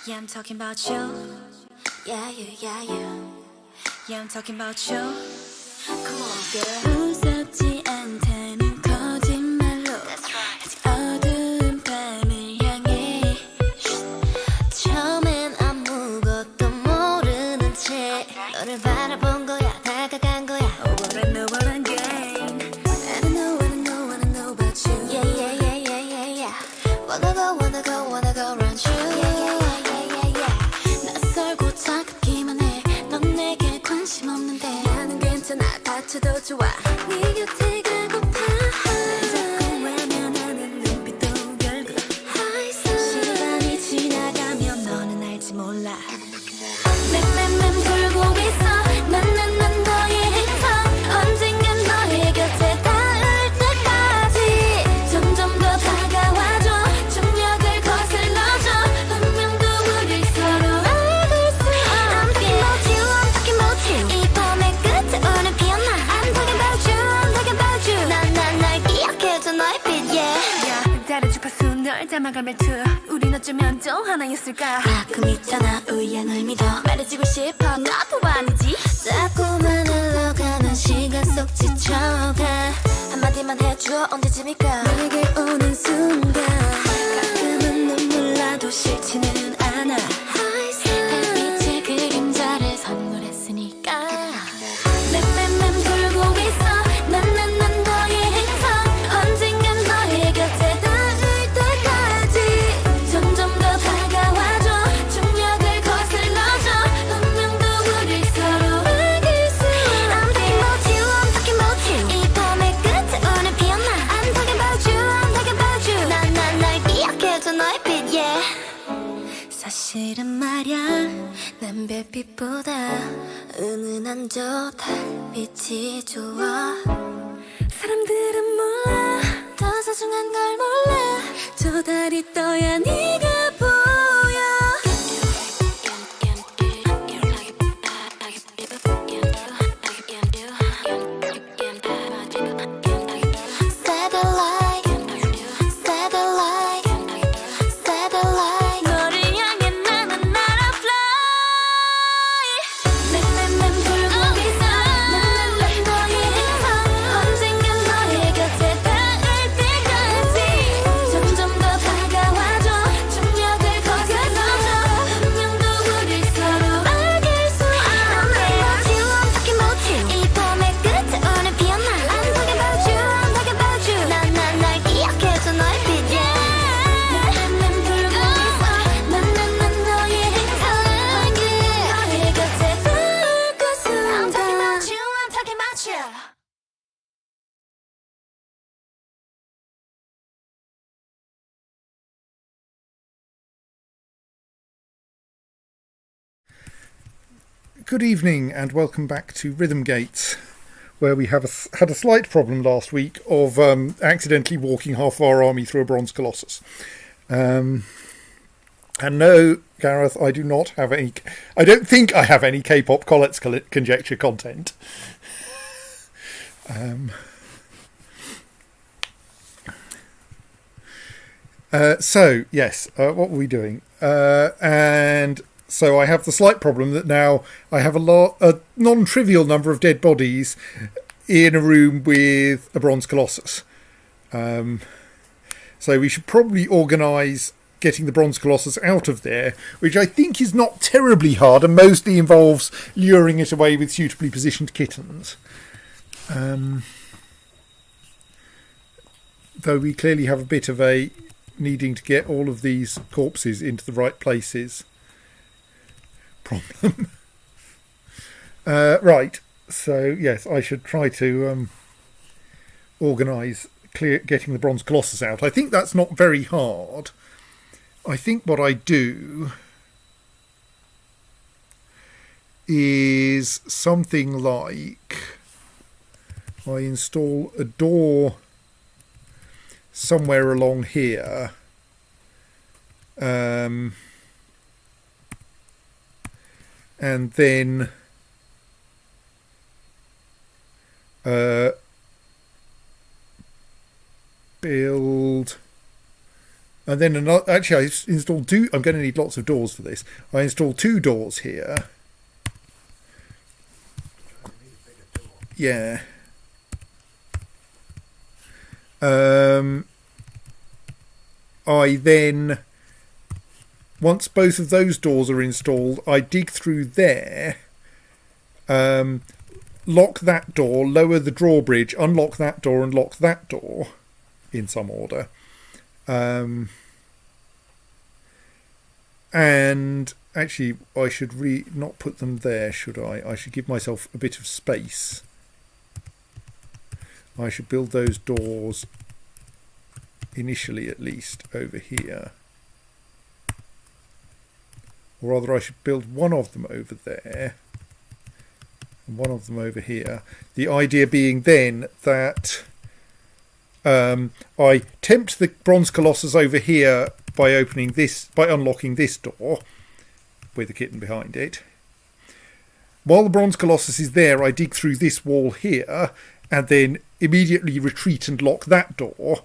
Yeah, I'm talking about you. Yeah, you, yeah, you. Yeah, I'm talking about you. Come on, girl. 무섭지 않다는 거짓말로 아직 어두운 밤을 향해 처음엔 아무것도 모르는 채 너를 바라본 거야 다가간 거야. Oh, what I know, what I gain. I don't know, I don't know, I don't know about you. Yeah, yeah, yeah, yeah, yeah, yeah. Wanna go, wanna go, wanna go around you. Yeah, yeah, yeah, yeah, yeah, yeah. 낯설고 차갑기만 해. 넌 내게 관심 없는데 나는 괜찮아. 다쳐도 좋아. 네 곁에 가고파. 자꾸 외면하는 눈빛도 결국 시간이 지나가면 너는 알지 몰라. 맴맴맴 돌고 있어. 난 너의 행성. 언젠간 너의 곁에 닿을 때까지 점점 더 다가와줘. 중력을 거슬러줘. 운명도 우릴 서로 알고 있어. I'm talking about you, I'm talking about you. 이 밤의 끝에 오는 피어나. I'm talking about you, I'm talking about you. 날 기억해줘 너의 빛, yeah. 다른 주파수 널 담아갈 말투. 우린 어쩌면 또 하나였을까. 가끔 있잖아 우연 널 믿어. 말해주고 싶어 나도 아니지. 자꾸만 흘러가는 시간 속 지쳐가. 한마디만 해줘 언제쯤일까. 내게 오는 순간 가끔은 눈물 나도 싫지는 않아. 달빛의 그림자를 선물했으니까. 맴맴맴 돌고 있어. 난 너의 행성. 언젠간 너의 곁에 닿을 때까지 점점 더 다가와줘. 중력을 거슬러줘. 운명도 우릴 서로 알고 있어. I'm talking about you, I'm talking about you. 이 밤의 끝에 오는 피어나. I'm talking about you, I'm talking about you. 날 기억해줘 너의 빛, yeah. 사실은 말야 난 별빛보다 은은한 저 달빛이 좋아. 사람들은 몰라 더 소중한 걸 몰라. 저 달이 떠야 네가 보여. Satellite, satellite, satellite. 너를 향해 나는 날아 fly. 맴맴맴 돌고 있어. 난 너의 행성. 언젠간 너의 곁에 닿을 때까지 점점 더 다가와줘. 중력을 거슬러줘. 운명도 우릴 서로 알게 있어. I'm talking about you, I'm talking about you. 이 밤의 끝에 오는 피어나. I'm talking about you, I'm talking about you. 날 기억해줘 너의 빛, yeah. 맴맴 돌고 있어. 난 너의 행성. 너의 곁에 닿을 그 순간. I'm talking about you, I'm talking about you. Good evening and welcome back to Rhythmgates, where we have had a slight problem last week of accidentally walking half of our army through a bronze colossus. And no, Gareth, I do not have any. I don't think I have any K-pop Collette's conjecture content. So yes, what were we doing? And so I have the slight problem that now I have a non-trivial number of dead bodies in a room with a bronze colossus. So we should probably organise getting the bronze colossus out of there, which I think is not terribly hard and mostly involves luring it away with suitably positioned kittens. Though we clearly have a bit of a needing to get all of these corpses into the right places problem. Right, so yes, I should try to organise getting the bronze colossus out. I think that's not very hard. I think what I do is something like I install a door somewhere along here, and then build And then another, actually I installed two. I'm going to need lots of doors for this. I installed 2 doors here. Yeah. I then, once both of those doors are installed, I dig through there, lock that door, lower the drawbridge, unlock that door and lock that door in some order. And actually I should not put them there, should I? I should give myself a bit of space. I should build those doors initially at least over here. Or rather I should build one of them over there and one of them over here. The idea being then that I tempt the bronze colossus over here by opening this, by unlocking this door with the kitten behind it. While the bronze colossus is there, I dig through this wall here and then immediately retreat and lock that door,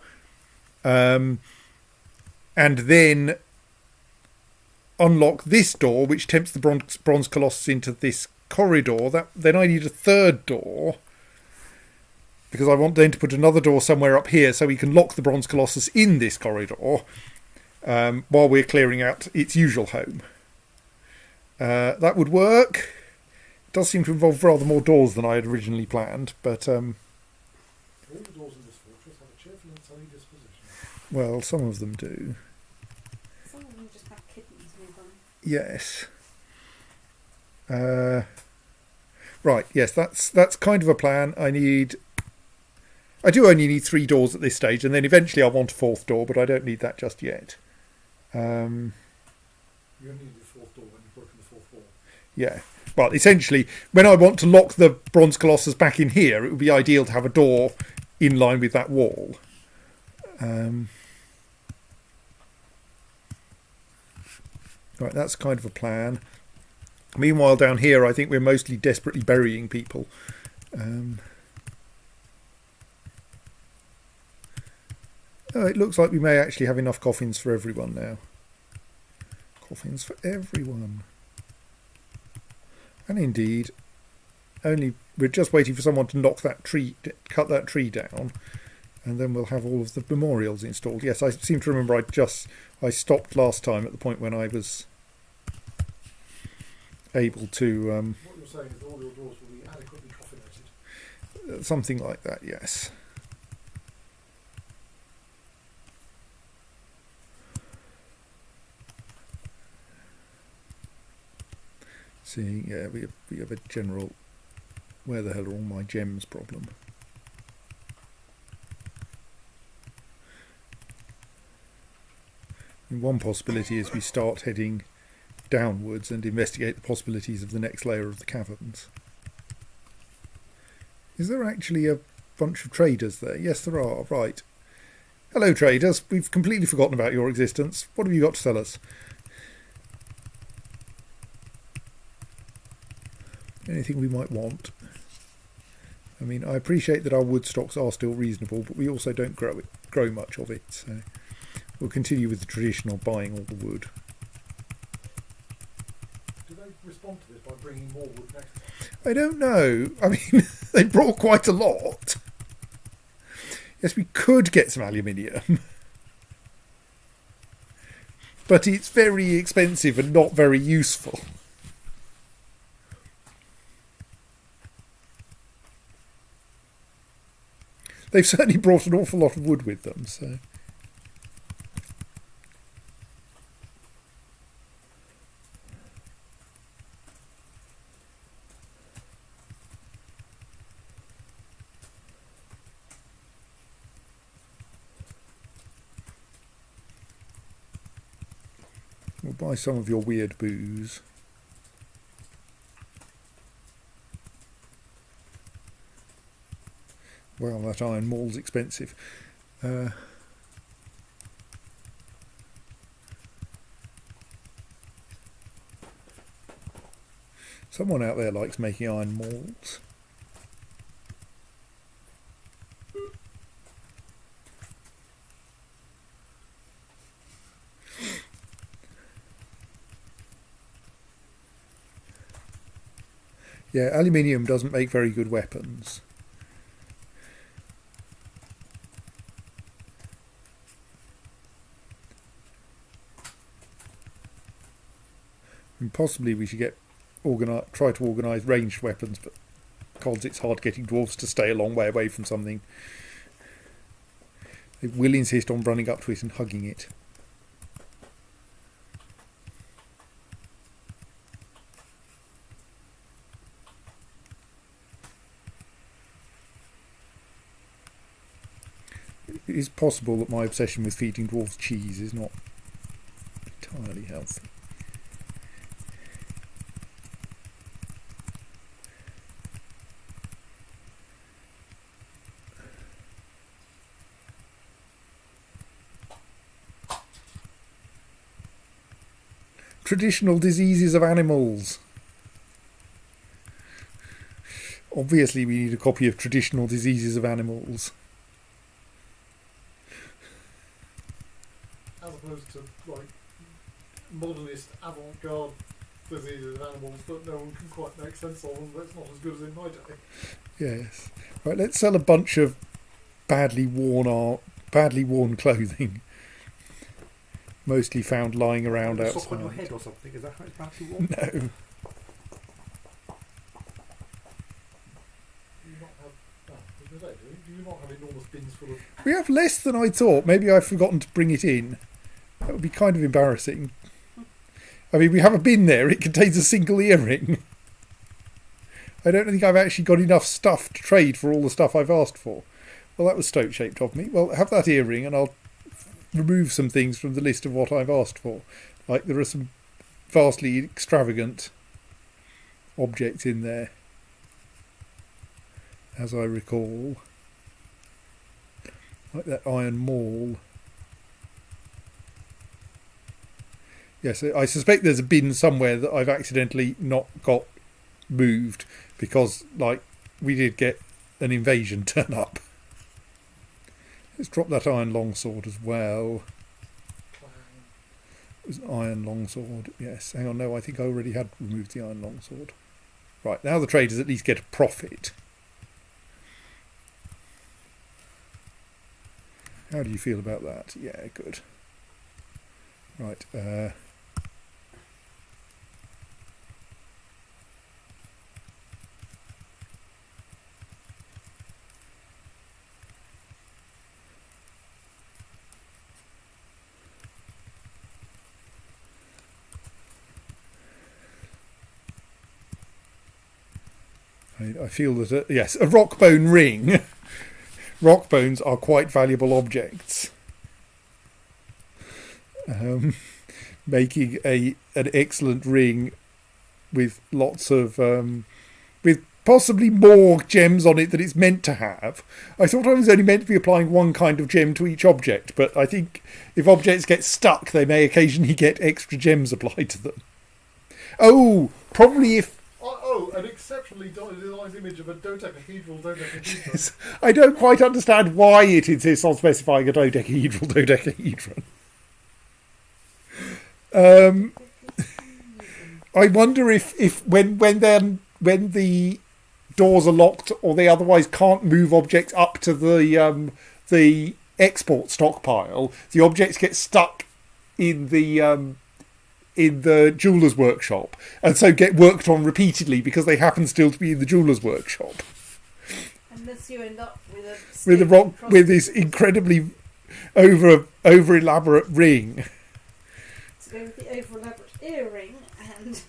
and then unlock this door, which tempts the bronze colossus into this corridor. Then I need a third door, because I want then to put another door somewhere up here so we can lock the bronze colossus in this corridor while we're clearing out its usual home. That would work. It does seem to involve rather more doors than I had originally planned, but all the doors in this fortress have a cheerful and sunny disposition. well, some of them do. Some of them just have kittens nearby. Yes. Right. Yes, that's kind of a plan. I do only need 3 doors at this stage, and then eventually I want a 4th door, but I don't need that just yet. You only need the 4th door when you've broken the 4th wall. Yeah. Well, essentially, when I want to lock the bronze colossus back in here, it would be ideal to have a door in line with that wall. Right, that's kind of a plan. Meanwhile, down here, I think we're mostly desperately burying people. Oh, it looks like we may actually have enough coffins for everyone now. Coffins for everyone. And indeed, we're just waiting for someone to knock that tree, cut that tree down, and then we'll have all of the memorials installed. Yes, I seem to remember I stopped last time at the point when I was able to... What you're saying is all your doors will be adequately coffinated. something like that, yes. See, yeah, we have a general where the hell are all my gems problem. And one possibility is we start heading downwards and investigate the possibilities of the next layer of the caverns. Is there actually a bunch of traders there? Yes, there are. Right. Hello, traders. We've completely forgotten about your existence. What have you got to sell us? Anything we might want. I mean, I appreciate that our wood stocks are still reasonable, but we also don't grow much of it, so we'll continue with the traditional buying all the wood. Do they respond to this by bringing more wood next time? I don't know. I mean, they brought quite a lot. Yes, we could get some aluminium. But it's very expensive and not very useful. They've certainly brought an awful lot of wood with them, so... We'll buy some of your weird booze. Well, that iron mall's expensive. Someone out there likes making iron malls. Yeah, aluminium doesn't make very good weapons. And possibly we should try to organise ranged weapons, but because it's hard getting dwarves to stay a long way away from something, they will insist on running up to it and hugging it. It is possible that my obsession with feeding dwarves cheese is not entirely healthy. Traditional diseases of animals. Obviously we need a copy of Traditional Diseases of Animals. As opposed to, like, modernist avant-garde diseases of animals that no one can quite make sense of, and that's not as good as in my day. Yes. Right, let's sell a bunch of badly worn clothing. Mostly found lying around outside. Sock on your head or something, is that how it's badly worn? No. Do you not have... I was going to say, do you not have enormous bins full of... We have less than I thought. Maybe I've forgotten to bring it in. That would be kind of embarrassing. I mean, we have a bin there. It contains a single earring. I don't think I've actually got enough stuff to trade for all the stuff I've asked for. Well, that was stoat-shaped of me. Well, have that earring and I'll remove some things from the list of what I've asked for. Like, there are some vastly extravagant objects in there, as I recall. Like that iron maul. Yes, I suspect there's a bin somewhere that I've accidentally not got moved because, like, we did get an invasion turn up. Let's drop that iron longsword as well. It was an iron longsword. Yes, hang on, no, I think I already had removed the iron longsword. Right, now the traders at least get a profit. How do you feel about that? Yeah, good. Right, I feel that, yes, a rock bone ring. Rock bones are quite valuable objects. Making an excellent ring with lots of, with possibly more gems on it than it's meant to have. I thought I was only meant to be applying one kind of gem to each object, but I think if objects get stuck, they may occasionally get extra gems applied to them. Oh, probably if... Oh, an exceptionally designed image of a dodecahedral. Yes. I don't quite understand why it insists on specifying a dodecahedron. I wonder if when the doors are locked or they otherwise can't move objects up to the export stockpile, the objects get stuck in the jeweller's workshop and so get worked on repeatedly because they happen still to be in the jeweller's workshop. Unless you end up with this incredibly over elaborate ring. To go with the over elaborate earring and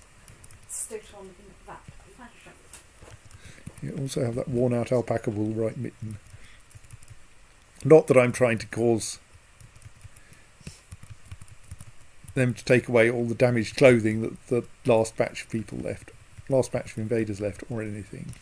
stick on in that fashion. You also have that worn out alpaca wool right mitten. Not that I'm trying to cause them to take away all the damaged clothing that the last batch of invaders left, or anything.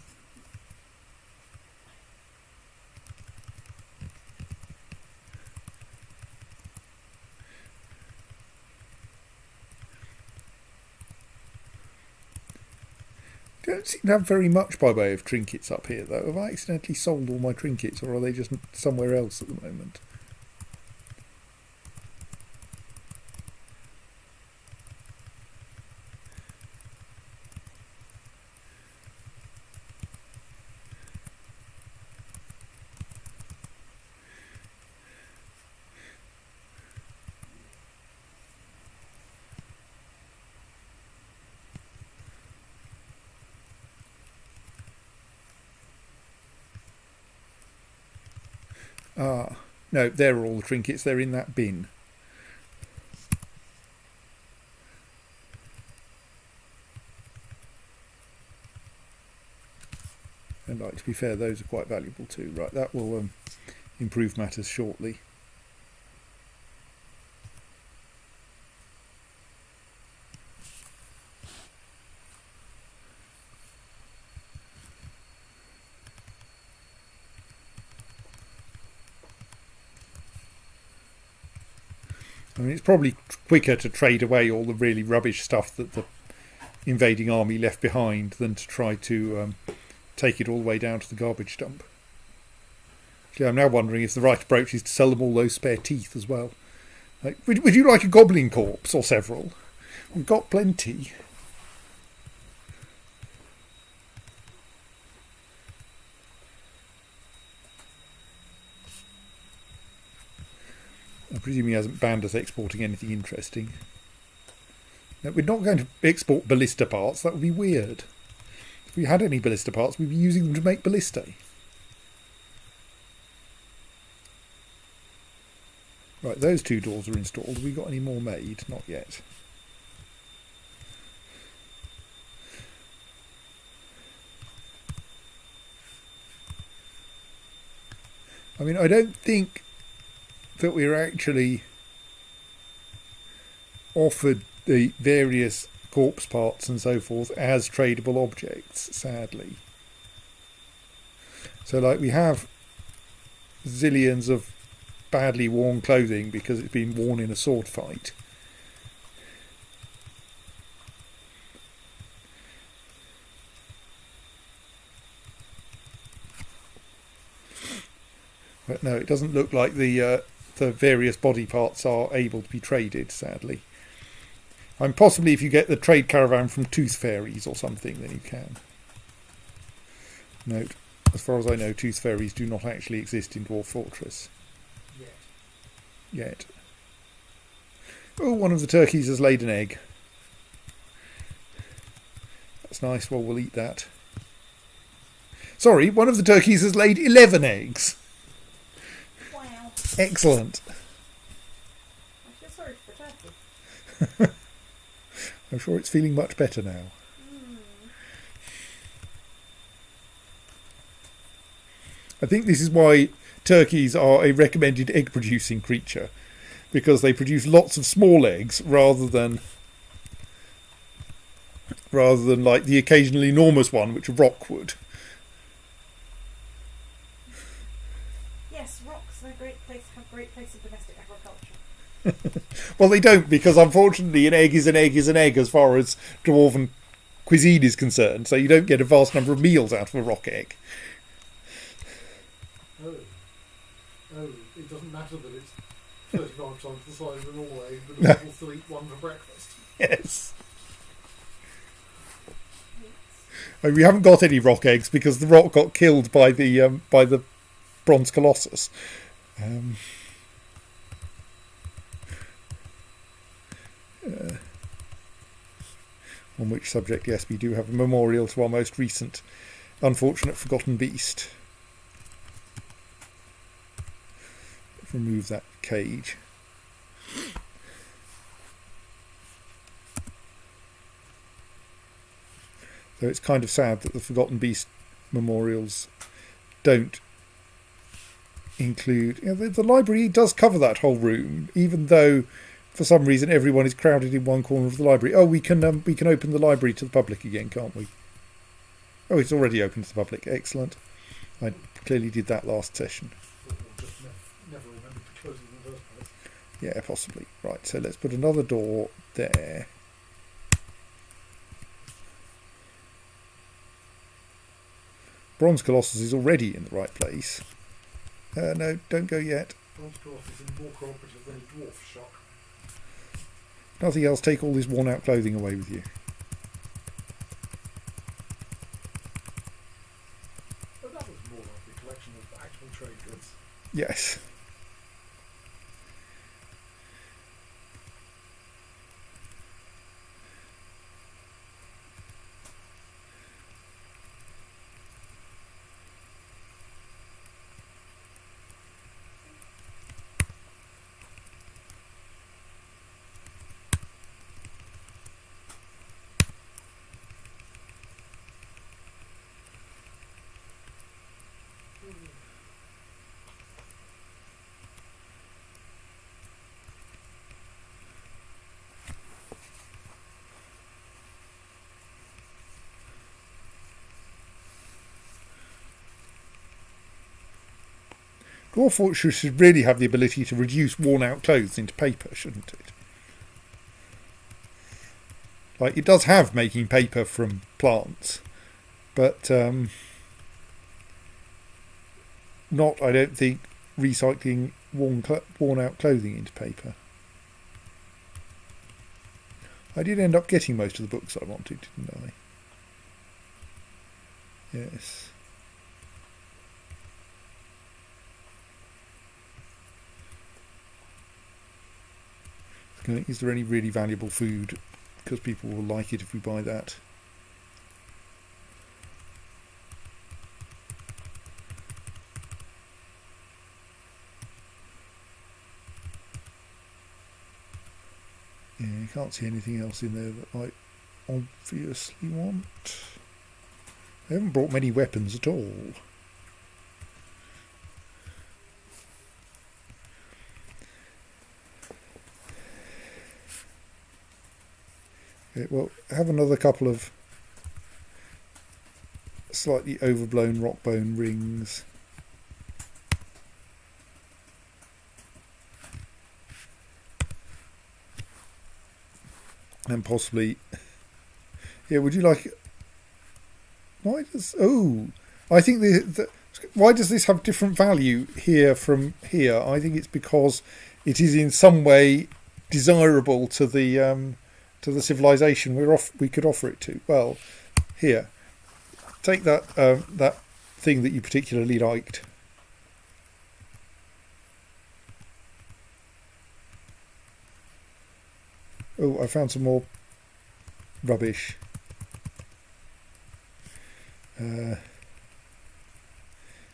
Don't seem to have very much by way of trinkets up here, though. Have I accidentally sold all my trinkets, or are they just somewhere else at the moment? Ah, no, there are all the trinkets. They're in that bin. And like, to be fair, those are quite valuable too. Right, that will improve matters shortly. I mean, it's probably quicker to trade away all the really rubbish stuff that the invading army left behind than to try to take it all the way down to the garbage dump. Actually, I'm now wondering if the right approach is to sell them all those spare teeth as well. Like, would you like a goblin corpse or several? We've got plenty. I presume he hasn't banned us exporting anything interesting. No, we're not going to export ballista parts. That would be weird. If we had any ballista parts, we'd be using them to make ballistae. Right, those 2 doors are installed. Have we got any more made? Not yet. I mean, I don't think that we're actually offered the various corpse parts and so forth as tradable objects, sadly. So, like, we have zillions of badly worn clothing because it's been worn in a sword fight. But no, it doesn't look like the various body parts are able to be traded, sadly. And possibly if you get the trade caravan from Tooth Fairies or something, then you can. Note, as far as I know, Tooth Fairies do not actually exist in Dwarf Fortress. Yet. Oh, one of the turkeys has laid an egg. That's nice. Well, we'll eat that. Sorry, one of the turkeys has laid 11 eggs. Wow. Excellent. I feel sorry for the turkey. I'm sure it's feeling much better now. I think this is why turkeys are a recommended egg producing creature, because they produce lots of small eggs rather than like the occasional enormous one which a rock would. Yes, rocks are a great place, have great place of domestic agriculture. Well, they don't, because unfortunately an egg is an egg is an egg as far as dwarven cuisine is concerned, so you don't get a vast number of meals out of a rock egg. Oh, it doesn't matter that it's 35 times the size of a normal egg, but the people still eat one for breakfast. Yes. I mean, we haven't got any rock eggs because the rock got killed by the bronze colossus. On which subject, yes, we do have a memorial to our most recent unfortunate forgotten beast. Remove that cage. So it's kind of sad that the Forgotten Beast memorials don't include... You know, the library does cover that whole room, even though for some reason everyone is crowded in one corner of the library. Oh, we can open the library to the public again, can't we? Oh, it's already open to the public. Excellent. I clearly did that last session. Or just never remembered to close it in the first place. Yeah, possibly. Right, so let's put another door there. Bronze Colossus is already in the right place. No, don't go yet. Bronze Colossus is more cooperative than a dwarf shop. Nothing else, take all this worn out clothing away with you. But that was more like a collection of actual trade goods. Yes. Dwarf Fortress should really have the ability to reduce worn-out clothes into paper, shouldn't it? Like, it does have making paper from plants, but not, I don't think, recycling worn-out clothing into paper. I did end up getting most of the books I wanted, didn't I? Yes. Is there any really valuable food? Because people will like it if we buy that. Yeah, I can't see anything else in there that I obviously want. They haven't brought many weapons at all. Okay, well, have another couple of slightly overblown rock bone rings. And possibly, yeah, would you like, why does, oh, I think why does this have different value here from here? I think it's because it is in some way desirable to the civilization we could offer it to. Well, here, take that that thing that you particularly liked. Oh, I found some more rubbish.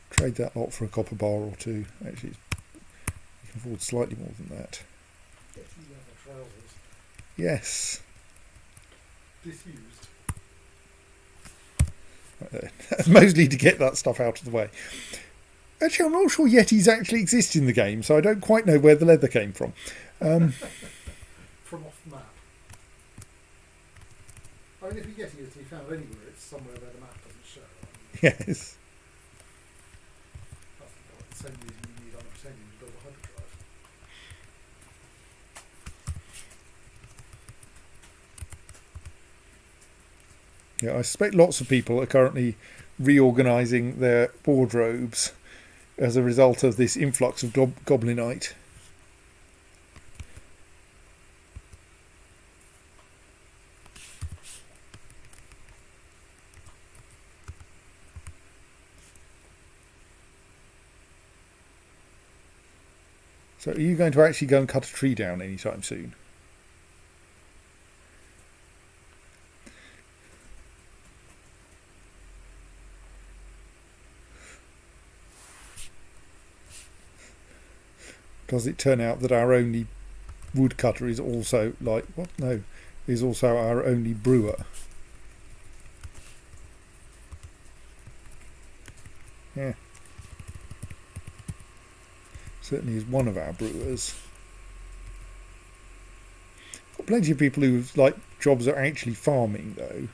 Trade that lot for a copper bar or two. Actually, you can afford slightly more than that. Trousers. Yes. Disused. Right there. Mostly to get that stuff out of the way. Actually, I'm not sure Yetis actually exist in the game, so I don't quite know where the leather came from. From off the map. I mean, if you get it to be found anywhere, it's somewhere where the map doesn't show. Yes. That's the same reason you need unobtainium to build a hyperdrive. Yeah, I suspect lots of people are currently reorganising their wardrobes as a result of this influx of goblinite. So are you going to actually go and cut a tree down anytime soon? Does it turn out that our only woodcutter is also like, what? No, is also our only brewer? Yeah. Certainly is one of our brewers. Got plenty of people whose like jobs are actually farming though.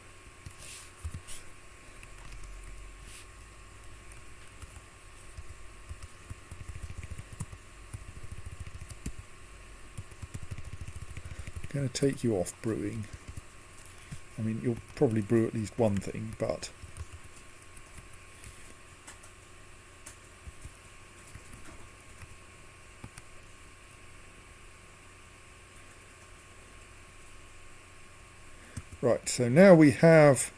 Going to take you off brewing. I mean, you'll probably brew at least one thing, but right, so now we have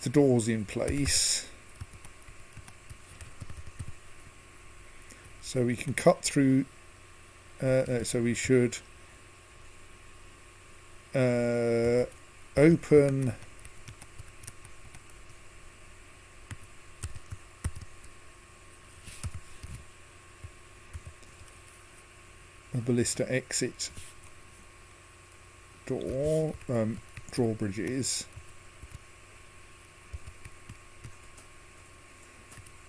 the doors in place. So we can cut through, so we should open a ballista exit door, drawbridges.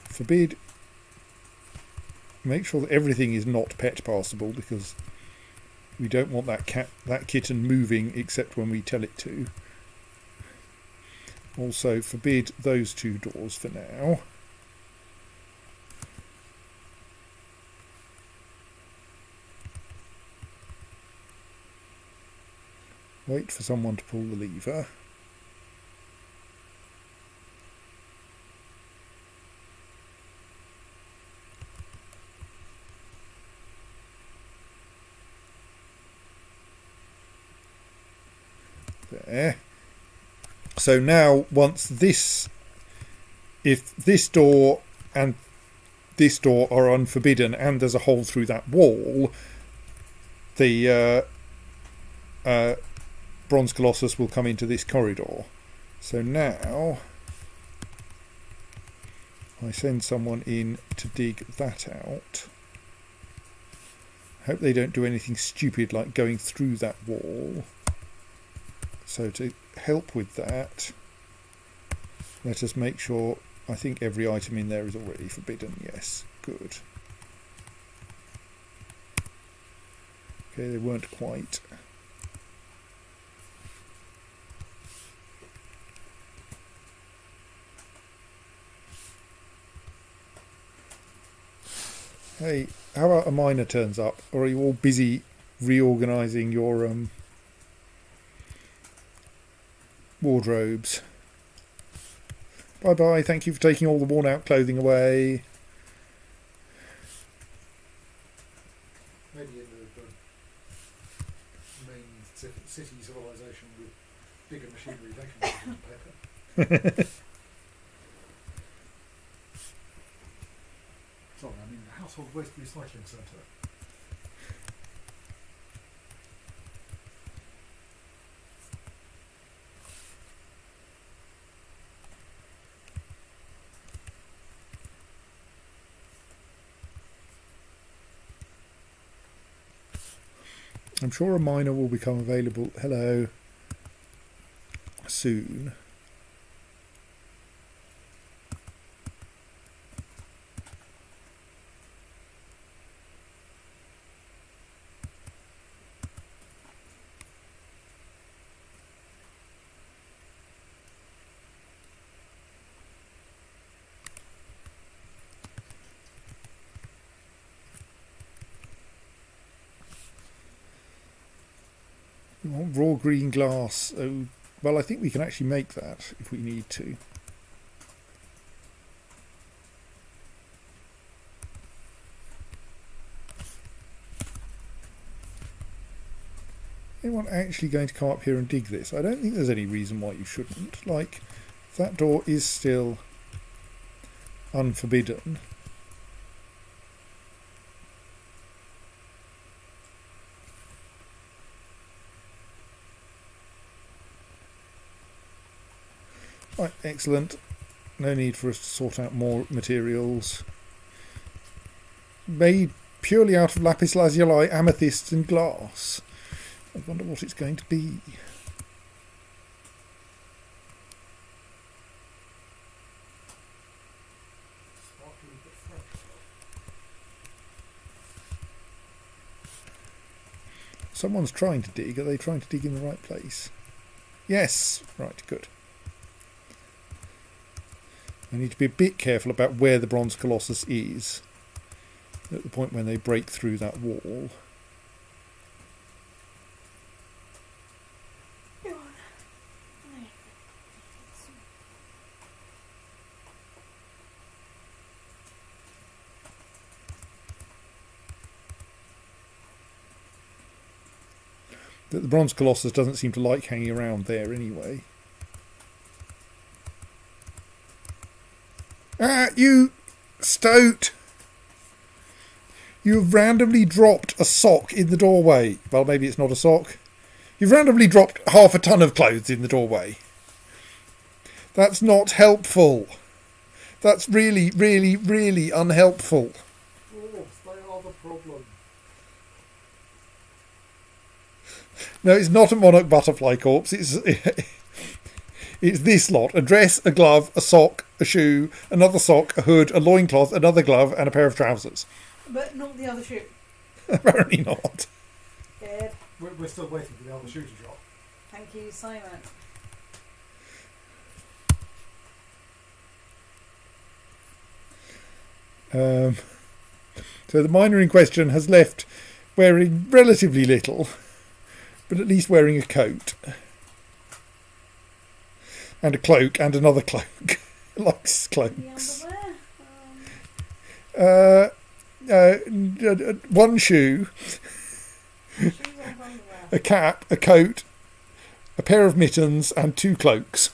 Forbid, make sure that everything is not pet passable because we don't want that kitten moving except when we tell it to. Also forbid those two doors for now. Wait for someone to pull the lever. There. So now, if this door and this door are unforbidden and there's a hole through that wall, the Bronze Colossus will come into this corridor. So now I send someone in to dig that out. Hope they don't do anything stupid like going through that wall. So to help with that, let us make sure, I think every item in there is already forbidden. Yes, good. Okay, they weren't quite. Hey, how about a miner turns up? Or are you all busy reorganising your wardrobes? Bye bye, thank you for taking all the worn out clothing away. Maybe in the main city civilization with bigger machinery, they can make paper. Sorry, I mean the household waste recycling centre. I'm sure a miner will become available, hello, soon. We want raw green glass. Oh, well, I think we can actually make that if we need to. Anyone actually going to come up here and dig this? I don't think there's any reason why you shouldn't. Like, that door is still unforbidden. Right, excellent. No need for us to sort out more materials. Made purely out of lapis lazuli, amethysts and glass. I wonder what it's going to be. Someone's trying to dig. Are they trying to dig in the right place? Yes. Right, good. I need to be a bit careful about where the Bronze Colossus is at the point when they break through that wall. The Bronze Colossus doesn't seem to like hanging around there anyway. Ah, you stoat! You've randomly dropped a sock in the doorway. Well, maybe it's not a sock. You've randomly dropped half a ton of clothes in the doorway. That's not helpful. That's really, really, really unhelpful. Dwarves, they are the problem. No, it's not a monarch butterfly corpse. It's this lot. A dress, a glove, a sock, a shoe, another sock, a hood, a loincloth, another glove, and a pair of trousers. But not the other shoe. Apparently not. Good. We're still waiting for the other shoe to drop. Thank you, Simon. So the miner in question has left wearing relatively little, but at least wearing a coat. And a cloak and another cloak. Likes The cloaks. underwear. One shoe, Shoes and underwear. a cap, a coat, a pair of mittens, and 2 cloaks.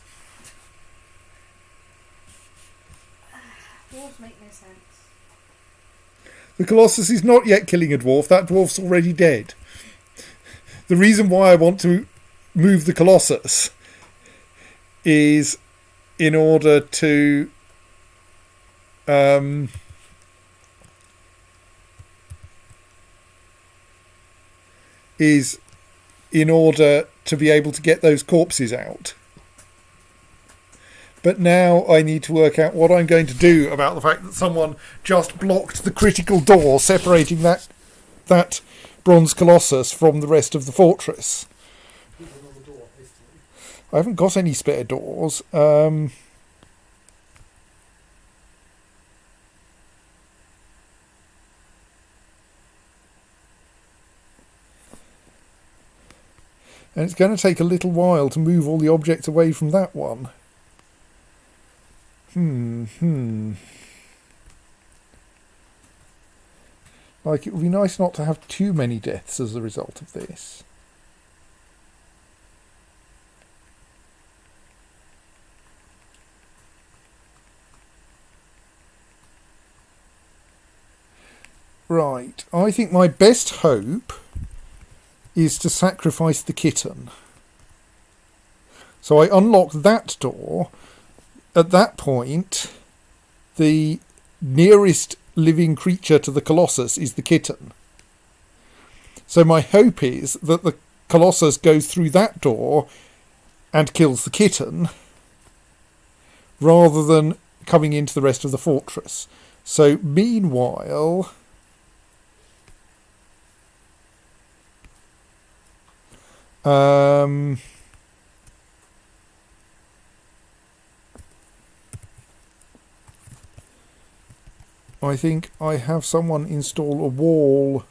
Dwarves make no sense. The Colossus is not yet killing a dwarf. That dwarf's already dead. The reason why I want to move the Colossus is in order to be able to get those corpses out. But now I need to work out what I'm going to do about the fact that someone just blocked the critical door separating that bronze Colossus from the rest of the fortress. There's another door, hastily. I haven't got any spare doors. And it's going to take a little while to move all the objects away from that one. Like, it would be nice not to have too many deaths as a result of this. Right, I think my best hope is to sacrifice the kitten. So I unlock that door. At that point, the nearest living creature to the Colossus is the kitten. So my hope is that the Colossus goes through that door and kills the kitten, rather than coming into the rest of the fortress. So meanwhile, I think I have someone install a wall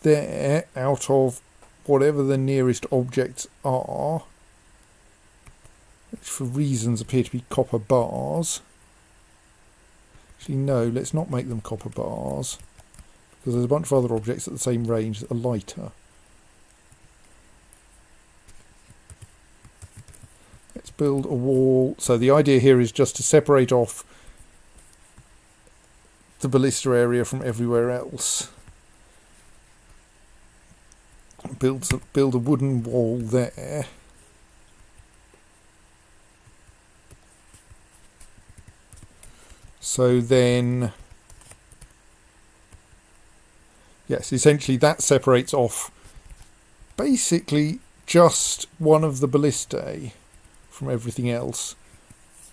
there out of whatever the nearest objects are, which for reasons appear to be copper bars. Actually, no, let's not make them copper bars, because there's a bunch of other objects at the same range that are lighter. Let's build a wall. So the idea here is just to separate off the ballista area from everywhere else. Build a wooden wall there. So then, yes, essentially that separates off basically just one of the ballistae from everything else.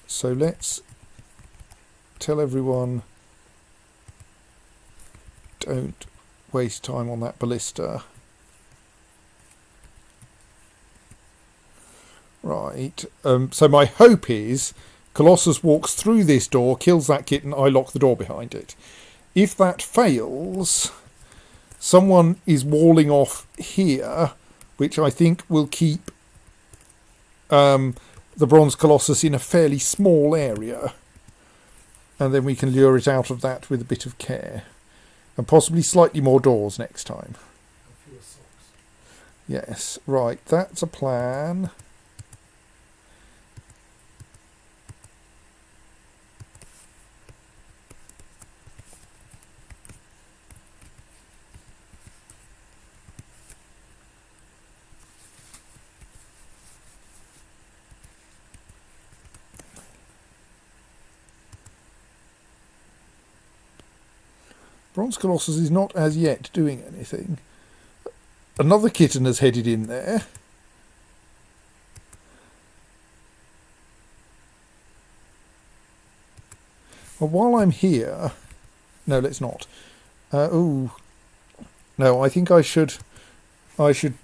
So let's tell everyone, don't waste time on that ballista. Right, so my hope is Colossus walks through this door, kills that kitten, I lock the door behind it. If that fails, someone is walling off here, which I think will keep the bronze Colossus in a fairly small area. And then we can lure it out of that with a bit of care. And possibly slightly more doors next time. And fewer socks. Yes, right, that's a plan. Bronze Colossus is not as yet doing anything. Another kitten has headed in there. Well, while I'm here... No, let's not. No, I think I should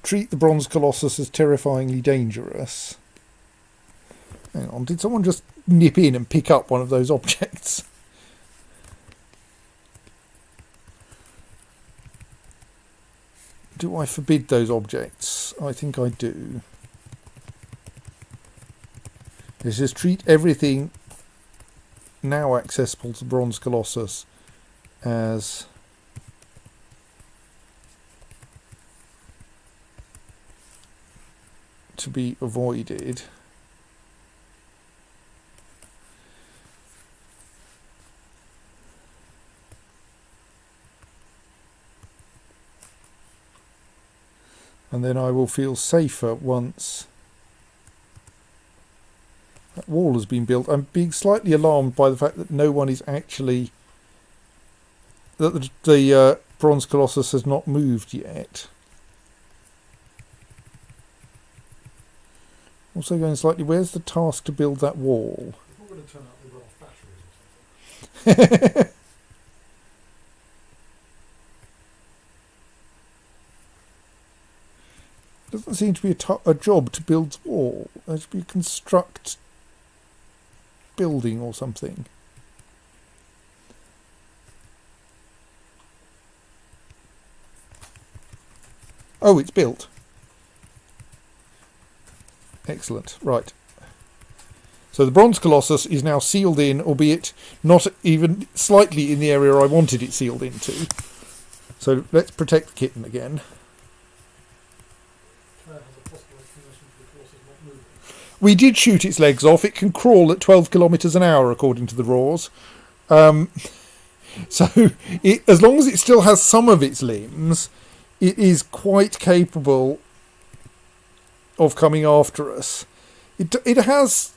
treat the Bronze Colossus as terrifyingly dangerous. Hang on, did someone just nip in and pick up one of those objects? do I forbid those objects? I think I do. Let's just treat everything now accessible to Bronze Colossus as to be avoided. And then I will feel safer once that wall has been built. I'm being slightly alarmed by the fact that no one is actually... that the Bronze Colossus has not moved yet. Also going slightly, where's the task to build that wall? It's not going to turn out they've got off batteries or something. Doesn't seem to be a job to build the wall. There should be a construct building or something. Oh, it's built. Excellent. Right. So the Bronze Colossus is now sealed in, albeit not even slightly in the area I wanted it sealed into. So let's protect the kitten again. Claire has a possible explanation for the Colossus not moving. We did shoot its legs off. It can crawl at 12 kilometres an hour, according to the roars. So as long as it still has some of its limbs, it is quite capable of coming after us. It has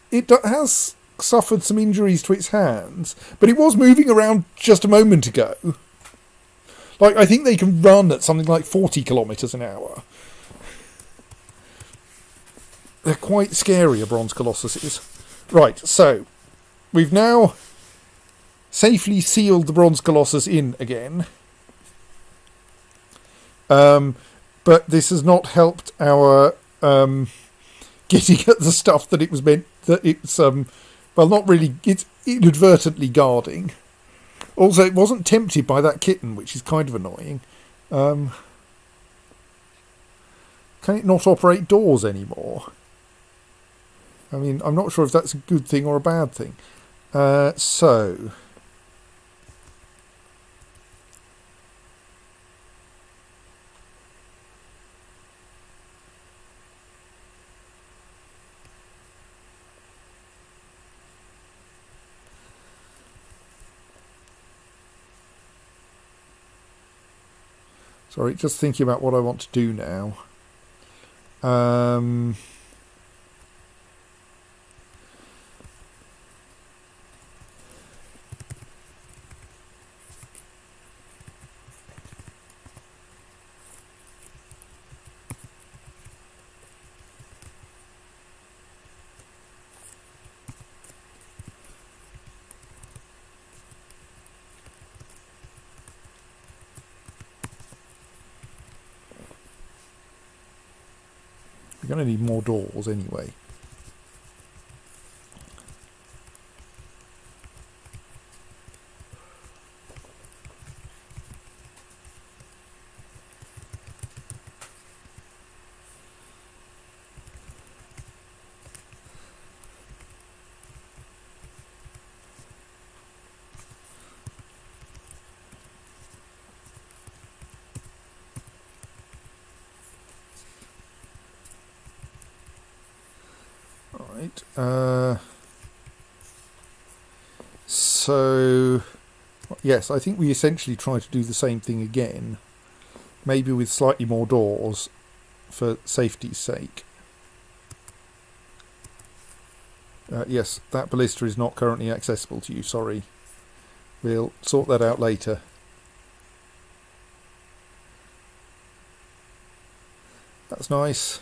suffered some injuries to its hands, but it was moving around just a moment ago. Like, I think they can run at something like 40 kilometres an hour. They're quite scary, a Bronze Colossus is. Right, so we've now safely sealed the Bronze Colossus in again. But this has not helped our getting at the stuff that it was meant, that it's well, not really, it's inadvertently guarding. Also, it wasn't tempted by that kitten, which is kind of annoying. Can it not operate doors anymore? I mean, I'm not sure if that's a good thing or a bad thing. So sorry, just thinking about what I want to do now. We're going to need more doors anyway. Right. So, yes, I think we essentially try to do the same thing again. Maybe with slightly more doors for safety's sake. Yes, that ballista is not currently accessible to you, sorry. We'll sort that out later. That's nice.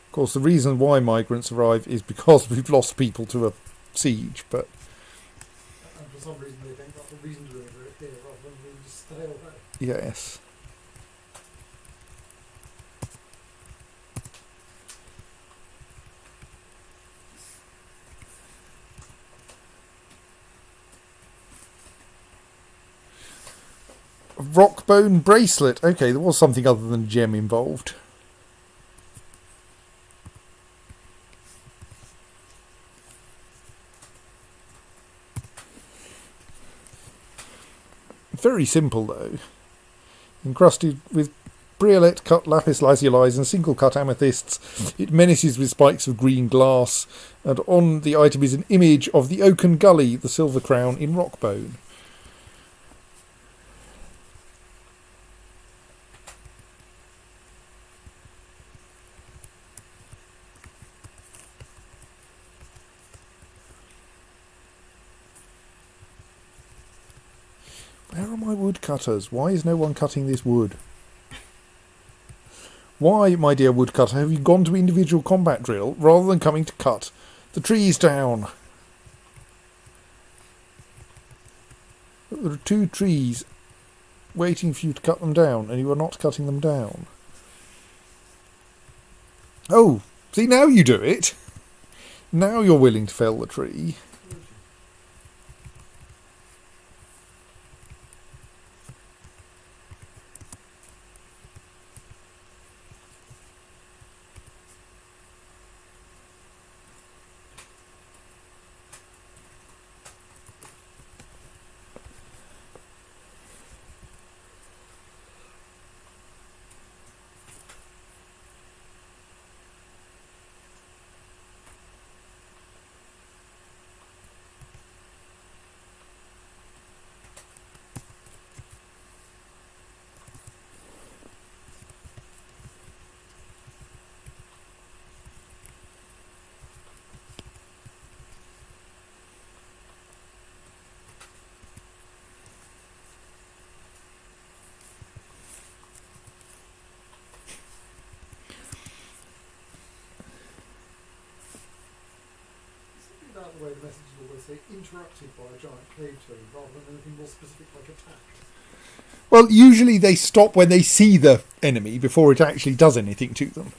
Of course, the reason why migrants arrive is because we've lost people to a siege, but... And for some reason they think that's a reason to do it here rather than we just stay away. Yes. rock bone bracelet. Okay, there was something other than gem involved. Very simple though. Encrusted with briolette cut lapis lazuli and single cut amethysts, it menaces with spikes of green glass, and on the item is an image of the oaken gully, the silver crown in rock bone. Where are my woodcutters? Why is no one cutting this wood? Why, my dear woodcutter, have you gone to individual combat drill rather than coming to cut the trees down? There are 2 trees waiting for you to cut them down, and you are not cutting them down. Oh, see, now you do it. Now you're willing to fell the tree. About the way the messages always say interrupted by a giant cave toad rather than anything more specific like attacked. Well, usually they stop when they see the enemy before it actually does anything to them.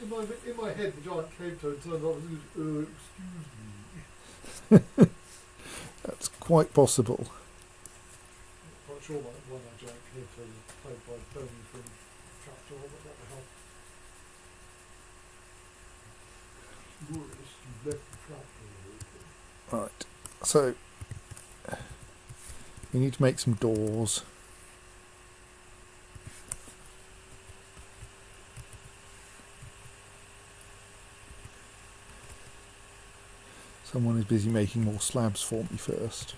In my head, the giant cave toad turns off and goes, excuse me. That's quite possible. I'm quite sure why that giant cave toad is played by Tony from Trapjaw, but what the hell? Tourist, you left the trapjaw. Right, so we need to make some doors. Someone is busy making more slabs for me first.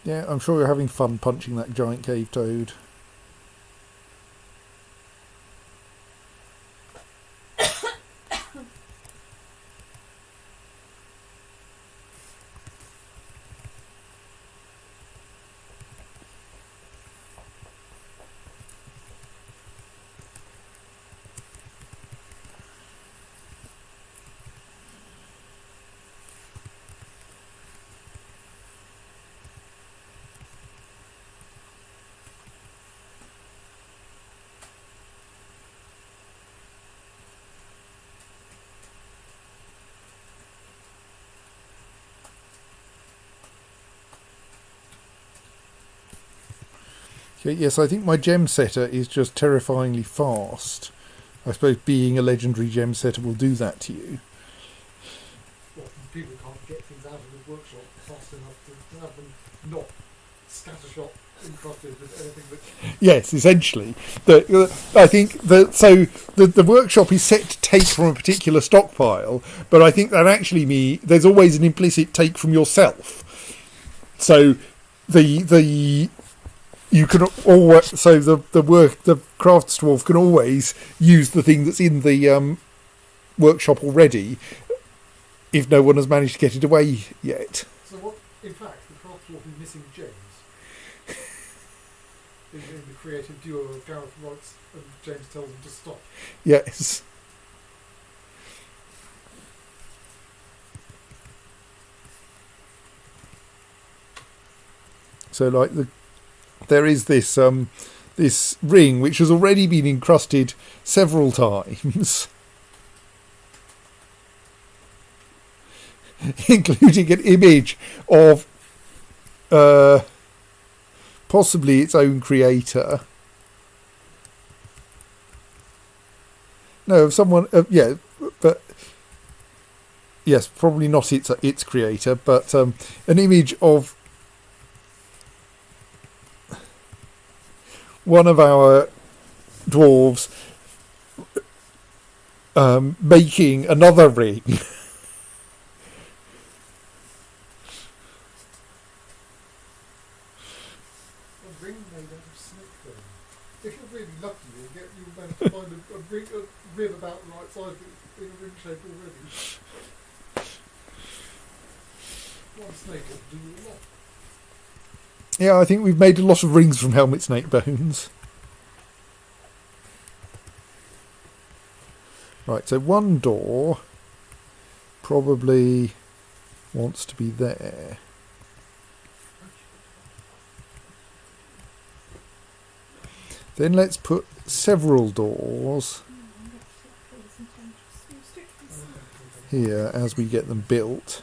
Yeah, I'm sure you're having fun punching that giant cave toad. Okay, yes, I think my gem setter is just terrifyingly fast. I suppose being a legendary gem setter will do that to you. Well, people can't get things out of his workshop fast enough to have them not scattershot encrusted with anything that... Yes, essentially. I think the workshop is set to take from a particular stockpile, but I think that actually there's always an implicit take from yourself. So you can always, so the crafts dwarf can always use the thing that's in the workshop already if no one has managed to get it away yet. So what, in fact, the craft dwarf is missing James in the creative duo of Gareth writes and James tells him to stop. Yes. So like there is this this ring which has already been encrusted several times, including an image of possibly its own creator. No, of someone. Yeah, but yes, probably not its creator, but an image of one of our dwarves making another ring. A ring made out of snake bone. If you're really lucky, you'll manage to find a rib about the right size in a ring shape already. One snake will do a lot. Yeah, I think we've made a lot of rings from helmet snake bones. Right, so one door probably wants to be there. Then let's put several doors here as we get them built.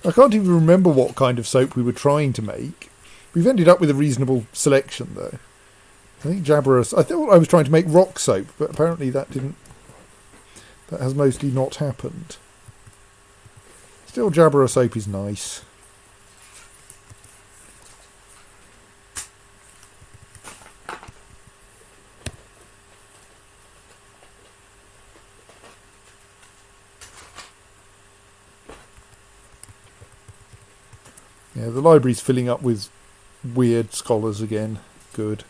I can't even remember what kind of soap we were trying to make. We've ended up with a reasonable selection, though. I think Jabberus. I thought I was trying to make rock soap, but apparently that didn't. That has mostly not happened. Still, Jabberus soap is nice. Yeah, the library's filling up with weird scholars again. Good.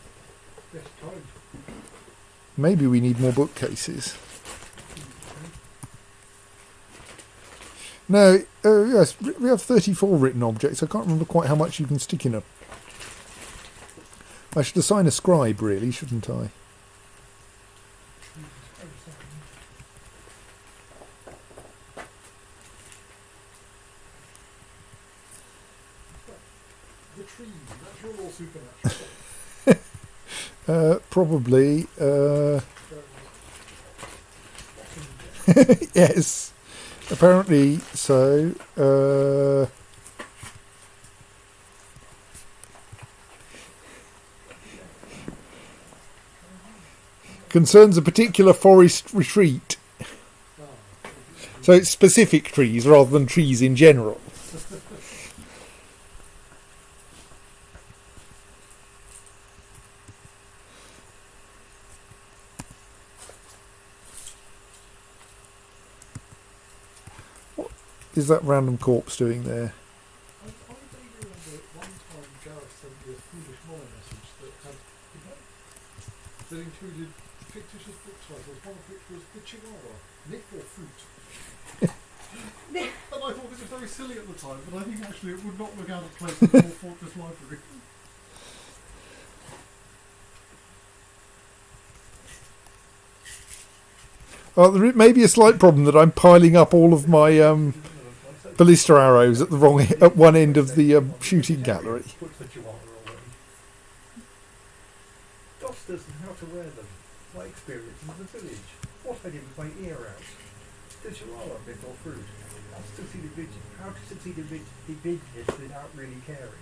Yes, time. Maybe we need more bookcases. No, yes, we have 34 written objects. I can't remember quite how much you can stick in a... I should assign a scribe, really, shouldn't I? The trees, natural or supernatural? Probably. Yes. Apparently so. Concerns a particular forest retreat. So it's specific trees rather than trees in general. What is that random corpse doing there? I vaguely remember at one time Gareth sent me a foolish Mono message that included fictitious book titles, one of which was The Chihuahua, Nip or Fruit. And I thought it was very silly at the time, but I think actually it would not look out of place in the Dwarf Fortress Library. There may be a slight problem that I'm piling up all of my ballista arrows at the wrong at one end of the shooting gallery. Dosters and how to wear them. My experience in the village. What I did with my ear out. The chihuahua bit or fruit. How to succeed in business without really caring.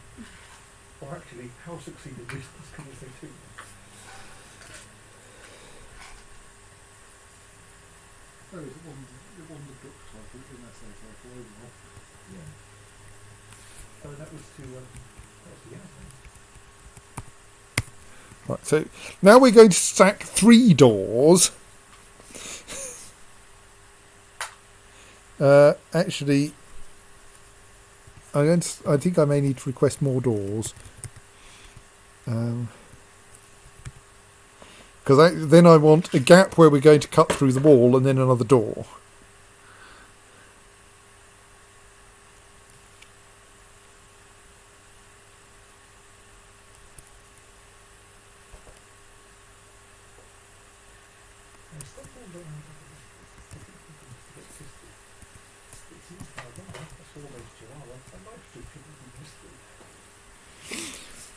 Or actually, how succeed in business can you say too? Oh, it wasn't a book title, it was an essay title overall. Yeah. So that was the essay. Right, so now we're going to stack 3 doors. Actually, I think I may need to request more doors. Because then I want a gap where we're going to cut through the wall and then another door.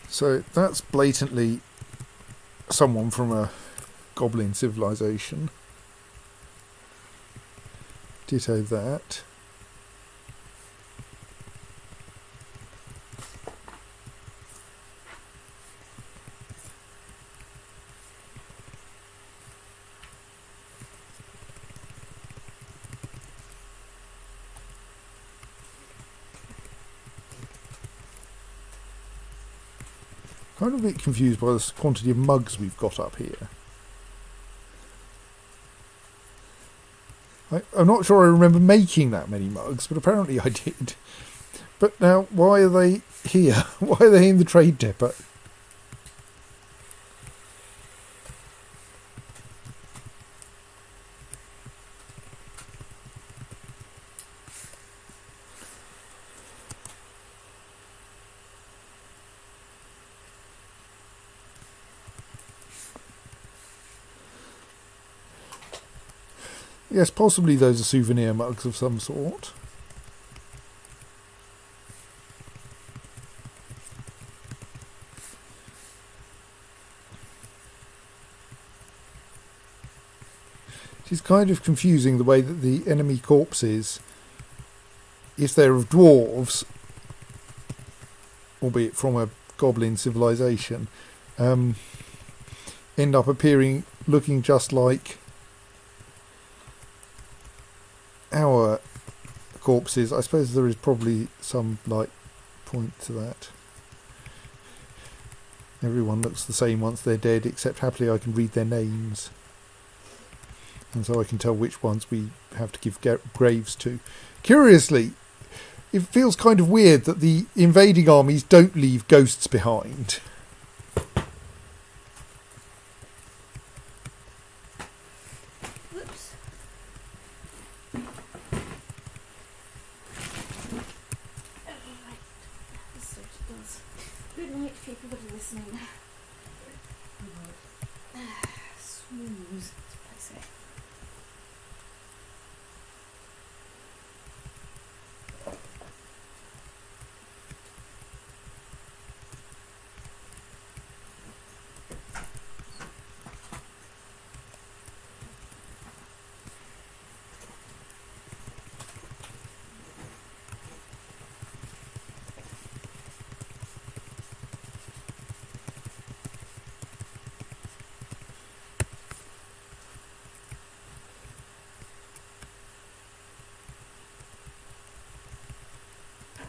So that's blatantly someone from a goblin civilization. Ditto that. Kind of a bit confused by the quantity of mugs we've got up here. I'm not sure I remember making that many mugs, but apparently I did. But now, why are they here? Why are they in the trade depot? Yes, possibly those are souvenir mugs of some sort. It's kind of confusing the way that the enemy corpses, if they're of dwarves, albeit from a goblin civilization, end up appearing looking just like our corpses. I suppose there is probably some point to that. Everyone looks the same once they're dead, except happily I can read their names, and so I can tell which ones we have to give graves to. Curiously, it feels kind of weird that the invading armies don't leave ghosts behind. Good night, people that are listening. Snooze. That's it.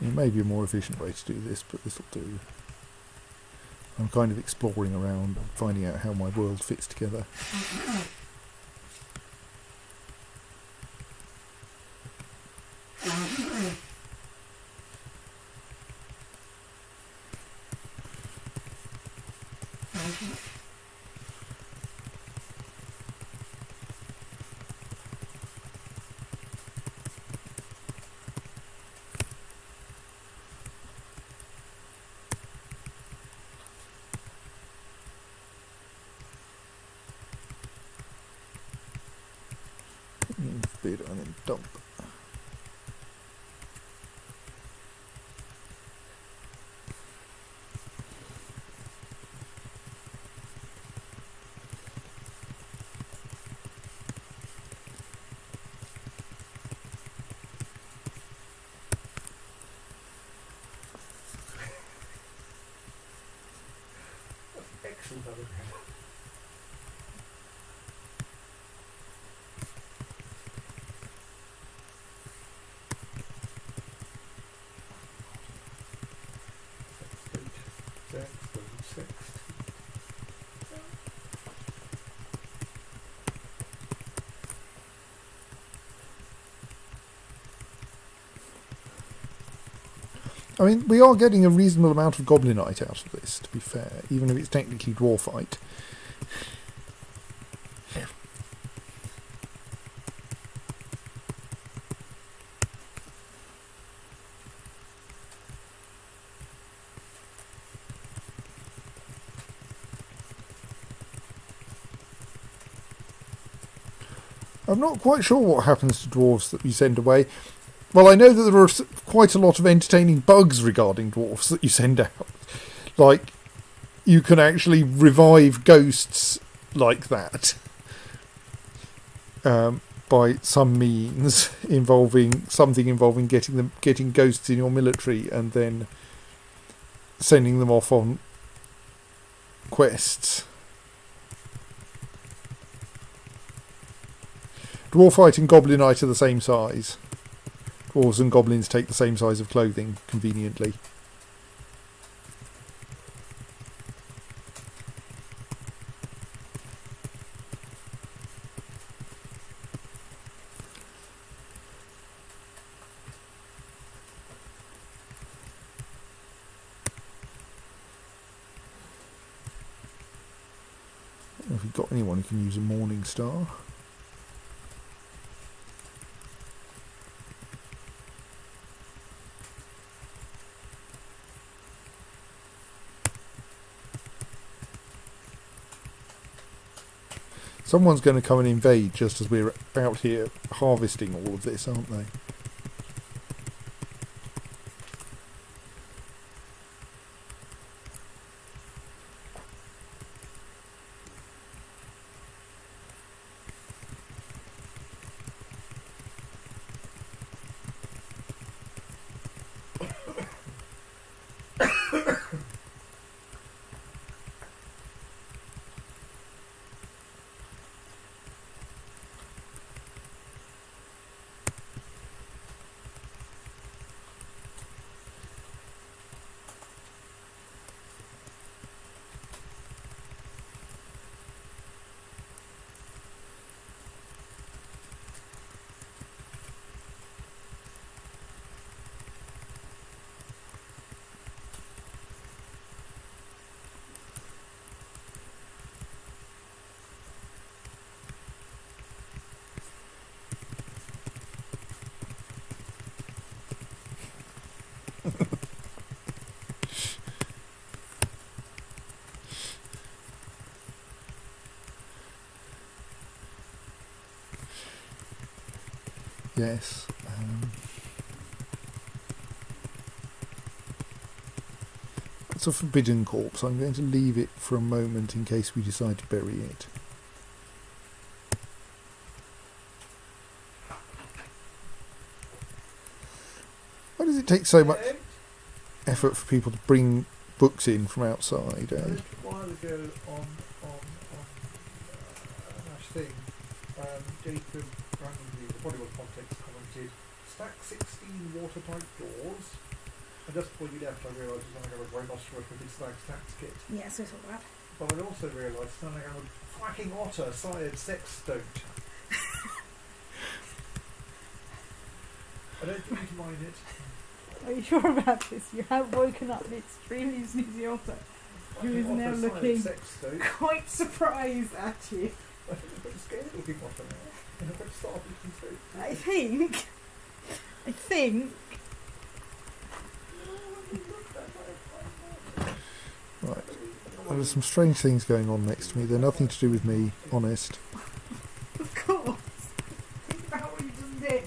There may be a more efficient way to do this, but this will do. I'm kind of exploring around, finding out how my world fits together. Bid and then dump. Excellent overhead. I mean, we are getting a reasonable amount of goblinite out of this, to be fair, even if it's technically dwarfite. I'm not quite sure what happens to dwarves that you send away. Well, I know that there are quite a lot of entertaining bugs regarding dwarves that you send out. Like, you can actually revive ghosts like that. By some means involving getting ghosts in your military and then sending them off on quests. Dwarfite and Goblinite are the same size. Dwarves and goblins take the same size of clothing, conveniently. If you've got anyone who can use a Morning Star. Someone's going to come and invade just as we're out here harvesting all of this, aren't they? Yes. It's a forbidden corpse. I'm going to leave it for a moment in case we decide to bury it. Why does it take so much effort for people to bring books in from outside? A while ago on Ash thing, Jacob randomly, the bodywork context, commented, stack 16 watertight doors. And just before you left, I realised it was something I was rhinoceros with its stag stacks kit. Yes, I saw that. But I also realised something I was fucking otter, sired sex stoked. I don't think you can mine it. Are you sure about this? You have woken up an extremely snoozy otter who is now looking quite surprised at you. I'm a bit scared looking otter now. And I'm a bit starved looking too. I think Right. There's some strange things going on next to me. They're nothing to do with me, honest. of course. Think about what you just did.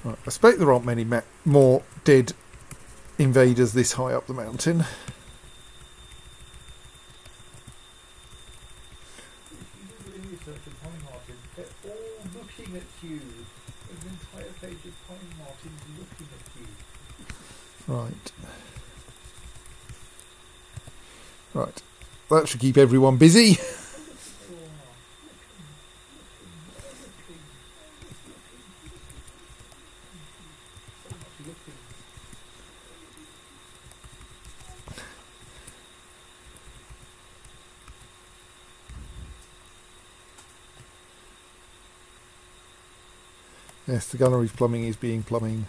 Right. I expect there aren't many more dead invaders this high up the mountain. They're all looking at you. There's an entire page of pine martins looking at you. Right. Right. That should keep everyone busy. Yes, the gunnery's plumbing is being plumbing.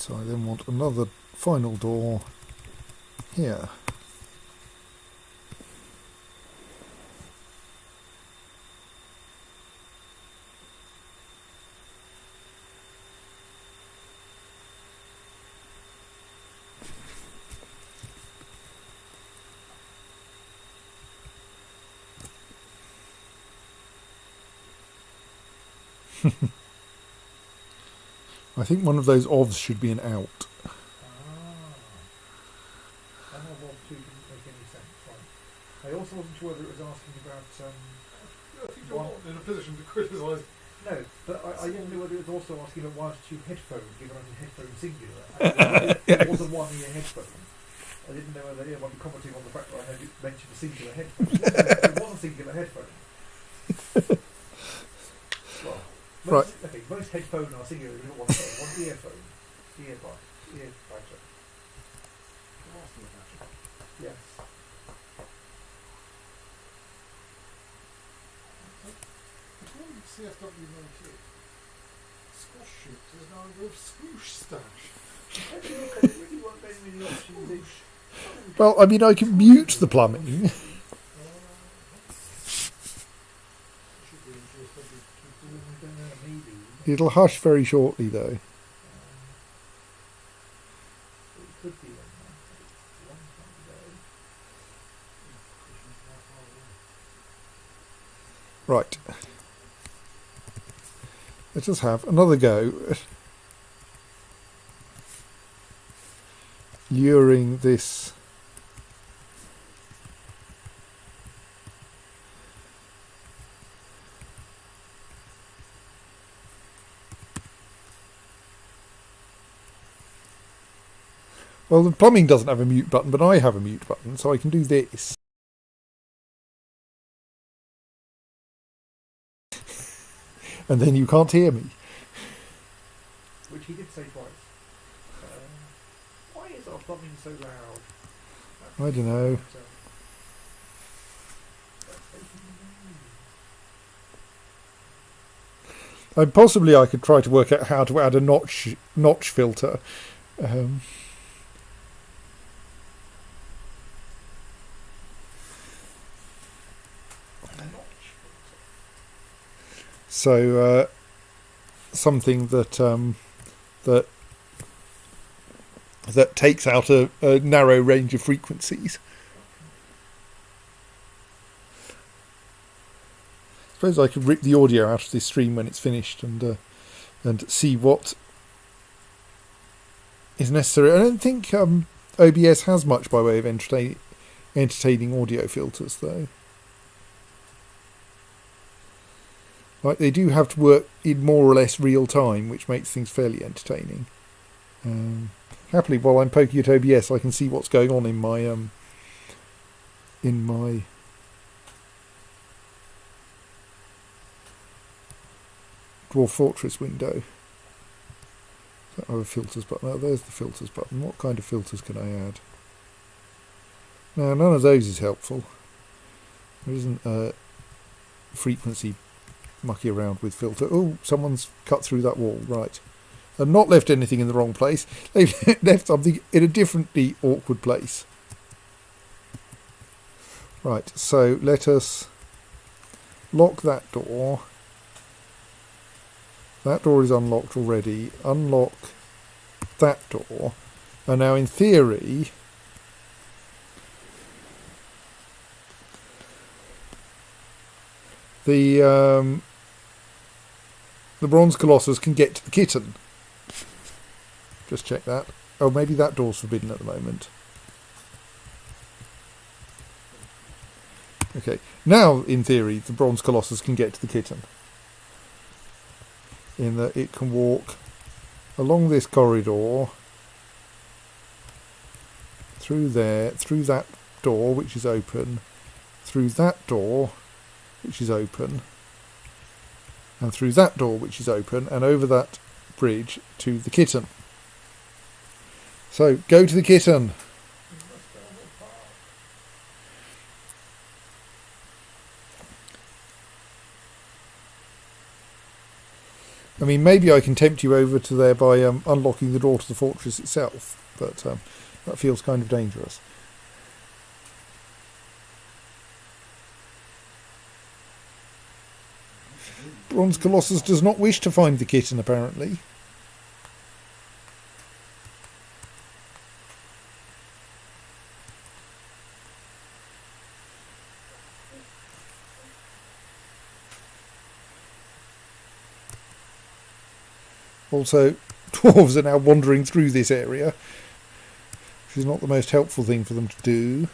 So I then want another final door here. I think one of those ofs should be an out. And that one too didn't make any sense. Right. I also wasn't sure whether it was asking about. I think you're not in a position to criticise. No, but I didn't know whether it was also asking about one or two headphones, given as a headphone singular. It was a one-ear headphone. I didn't know whether anyone was commenting on the fact that I had mentioned a singular headphone. It was a singular headphone. Well, Right. Okay, most headphones are singular. You don't want one earphone, earbud, ear badger. Yes. According to CFW 98, squash shoots is now with swoosh stash. I really want very many options. Well, I mean, I can mute the plumbing. Should be interesting to do. Maybe. It'll hush very shortly, though. It could be a long time ago. Right. Let us have another go at luring this well, the plumbing doesn't have a mute button, but I have a mute button, so I can do this. And then you can't hear me. Which he did say twice. Why is our plumbing so loud? I don't know. Possibly I could try to work out how to add a notch filter. So something that that takes out a narrow range of frequencies. I suppose I could rip the audio out of this stream when it's finished and see what is necessary. I don't think OBS has much by way of entertaining audio filters, though. Like, they do have to work in more or less real time, which makes things fairly entertaining. Happily, while I'm poking at OBS, I can see what's going on in my Dwarf Fortress window. I have a filters button. Oh, there's the filters button. What kind of filters can I add? Now, none of those is helpful. There isn't a frequency mucky around with filter. Oh, someone's cut through that wall. Right. And not left anything in the wrong place. They've left something in a differently awkward place. Right, so let us lock that door. That door is unlocked already. Unlock that door. And now in theory, the Bronze Colossus can get to the kitten. Just check that. Oh, maybe that door's forbidden at the moment. Okay, now in theory the Bronze Colossus can get to the kitten. In that it can walk along this corridor, through there, through that door which is open, through that door which is open, and through that door which is open, and over that bridge to the kitten. So, go to the kitten. I mean, maybe I can tempt you over to there by unlocking the door to the fortress itself, but that feels kind of dangerous. Bronze Colossus does not wish to find the kitten, apparently. Also, dwarves are now wandering through this area, which is not the most helpful thing for them to do.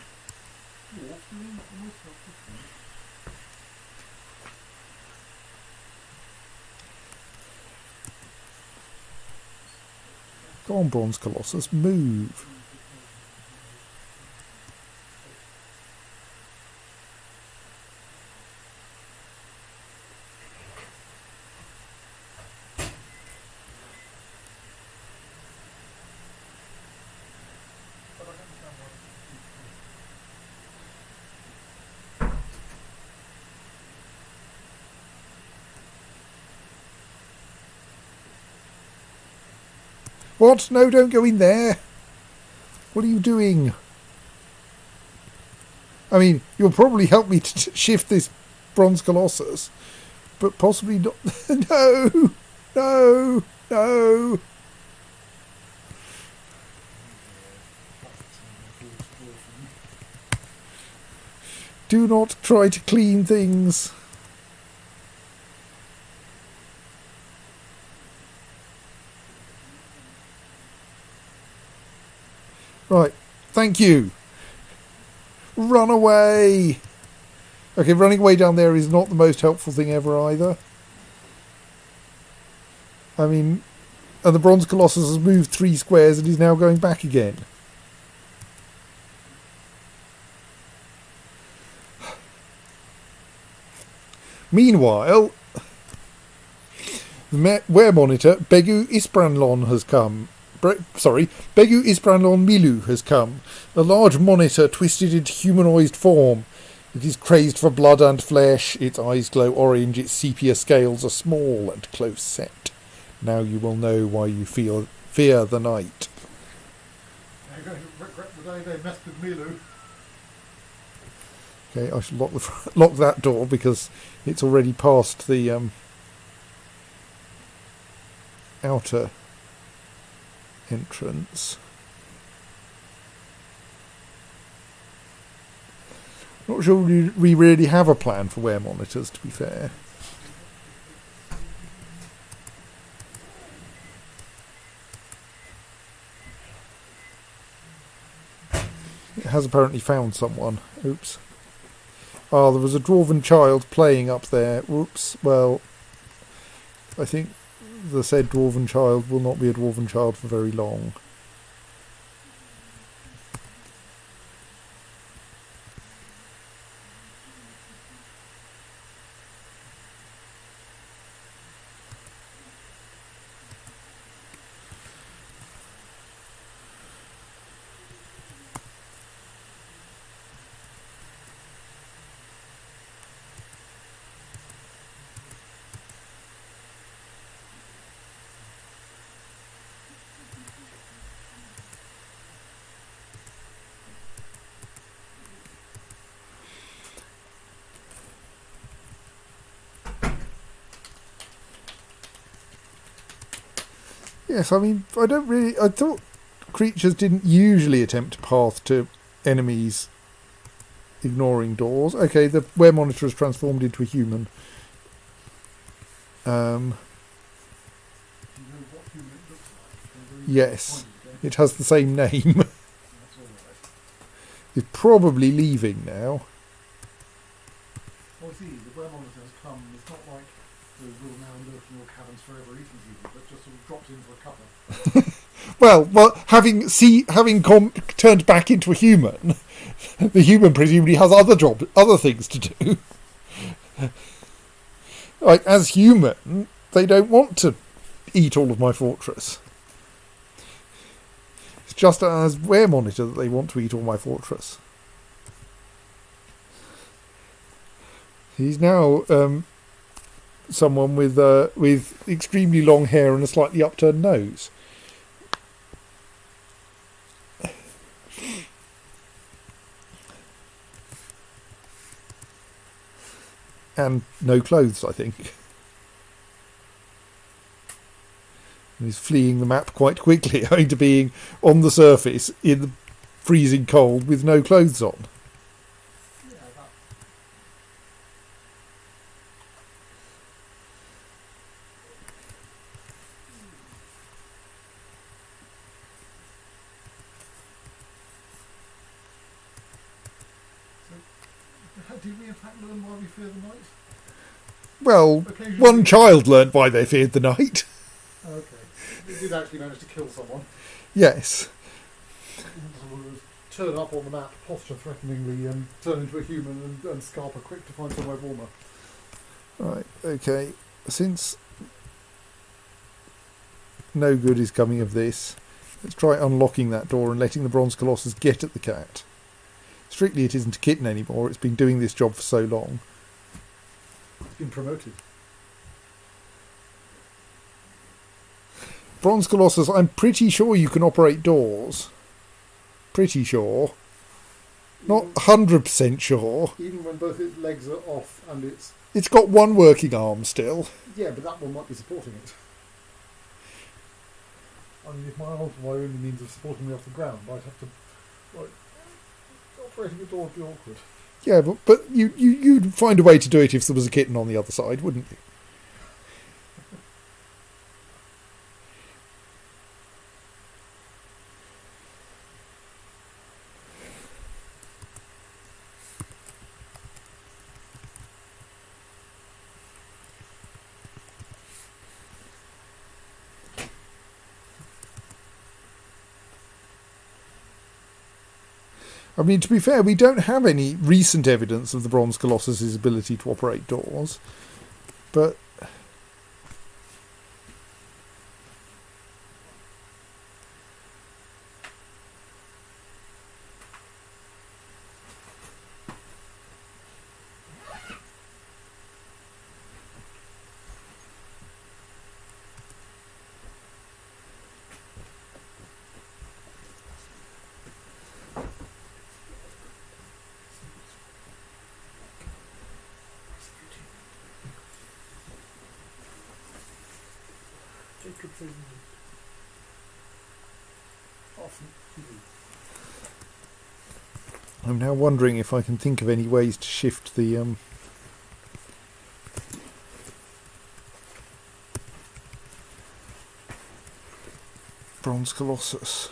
Go on, Bronze Colossus, move. What? No, don't go in there. What are you doing? I mean, you'll probably help me to shift this Bronze Colossus, but possibly not. No! No! No! Do not try to clean things. Right, thank you. Run away. Okay, running away down there is not the most helpful thing ever either. I mean, and the Bronze Colossus has moved 3 squares and is now going back again. Meanwhile, the wear monitor, Begu Ispranlon, has come. Begu Ispranlon Milu has come. A large monitor twisted into humanoid form. It is crazed for blood and flesh. Its eyes glow orange. Its sepia scales are small and close set. Now you will know why you fear the night. They're going to regret the day they messed with Milu. Okay, I should lock that door because it's already past the outer entrance. Not sure we really have a plan for wear monitors, to be fair. It has apparently found someone. Oops. Ah, there was a dwarven child playing up there. Whoops. Well, I think the said dwarven child will not be a dwarven child for very long. Yes, I mean, I thought creatures didn't usually attempt to path to enemies ignoring doors. Okay, the wear monitor is transformed into a human. Do you know what human it looks like? Yes, it has the same name. That's all right. It's probably leaving now. Oh, I see. The wear monitor has come. It's not like the will now lurk in your caverns forever eating people, but just sort of drops into a cupboard. Well, having turned back into a human, the human presumably has other things to do. Like, as human, they don't want to eat all of my fortress. It's just as wear monitor that they want to eat all my fortress. He's now someone with extremely long hair and a slightly upturned nose. And no clothes, I think. And he's fleeing the map quite quickly, owing to being on the surface in the freezing cold with no clothes on. Yeah, that. So, did we in fact learn why we fear the night? Well, Occasionally. one child learnt why they feared the night. Okay. We did actually manage to kill someone. Yes. Turn up on the map, posture threateningly, and turn into a human and scarper quick to find somewhere warmer. Right, okay. Since no good is coming of this, let's try unlocking that door and letting the Bronze Colossus get at the cat. Strictly, it isn't a kitten anymore. It's been doing this job for so long. It's been promoted. Bronze Colossus, I'm pretty sure you can operate doors. Pretty sure. Not 100% sure. Even when both its legs are off and it's... It's got one working arm still. Yeah, but that one might be supporting it. I mean, if my arms were my only means of supporting me off the ground, I'd have to... Like, operating a door would be awkward. Yeah, but you'd find a way to do it if there was a kitten on the other side, wouldn't you? I mean, to be fair, we don't have any recent evidence of the Bronze Colossus's ability to operate doors, but I'm now wondering if I can think of any ways to shift the Bronze Colossus.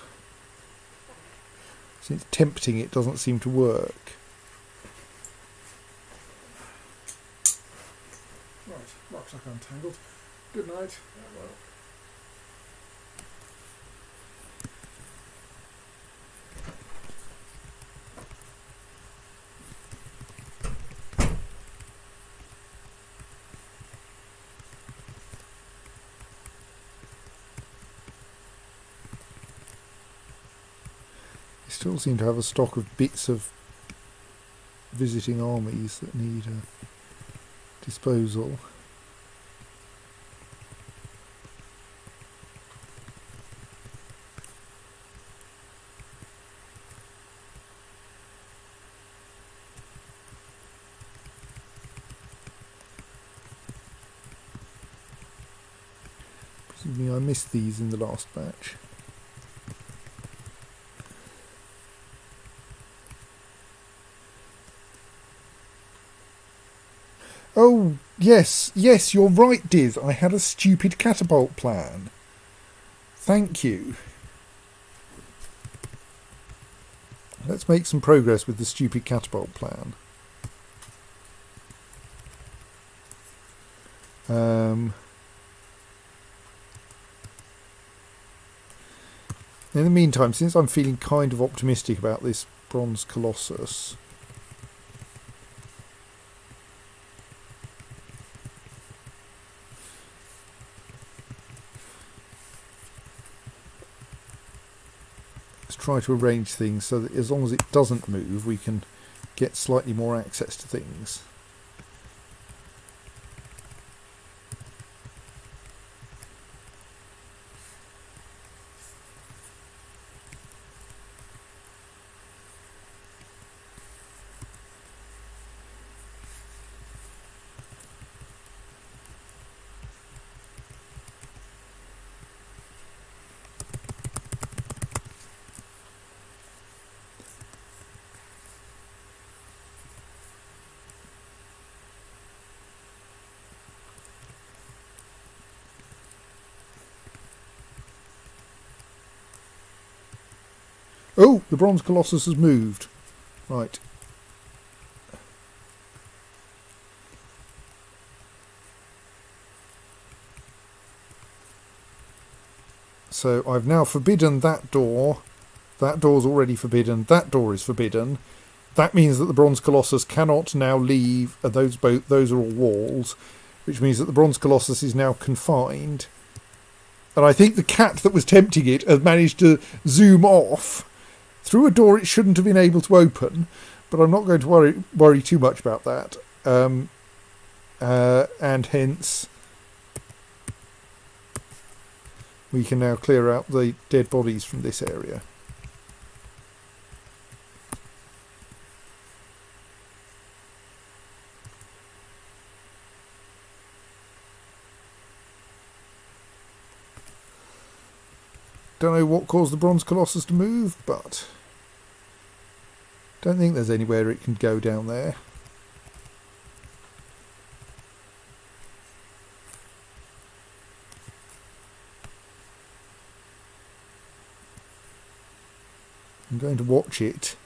Since tempting it doesn't seem to work. Right, rucksack untangled. Good night. Still seem to have a stock of bits of visiting armies that need disposal. Presumably I missed these in the last batch. Oh, yes, you're right, Diz. I had a stupid catapult plan. Thank you. Let's make some progress with the stupid catapult plan. In the meantime, since I'm feeling kind of optimistic about this Bronze Colossus, try to arrange things so that as long as it doesn't move, we can get slightly more access to things. Oh, the bronze colossus has moved. Right. So I've now forbidden that door. That door's already forbidden. That door is forbidden. That means that the bronze colossus cannot now leave. Those are all walls, which means that the bronze colossus is now confined. And I think the cat that was tempting it has managed to zoom off through a door it shouldn't have been able to open. But I'm not going to worry too much about that. And hence, we can now clear out the dead bodies from this area. Don't know what caused the bronze colossus to move, but don't think there's anywhere it can go down there. I'm going to watch it.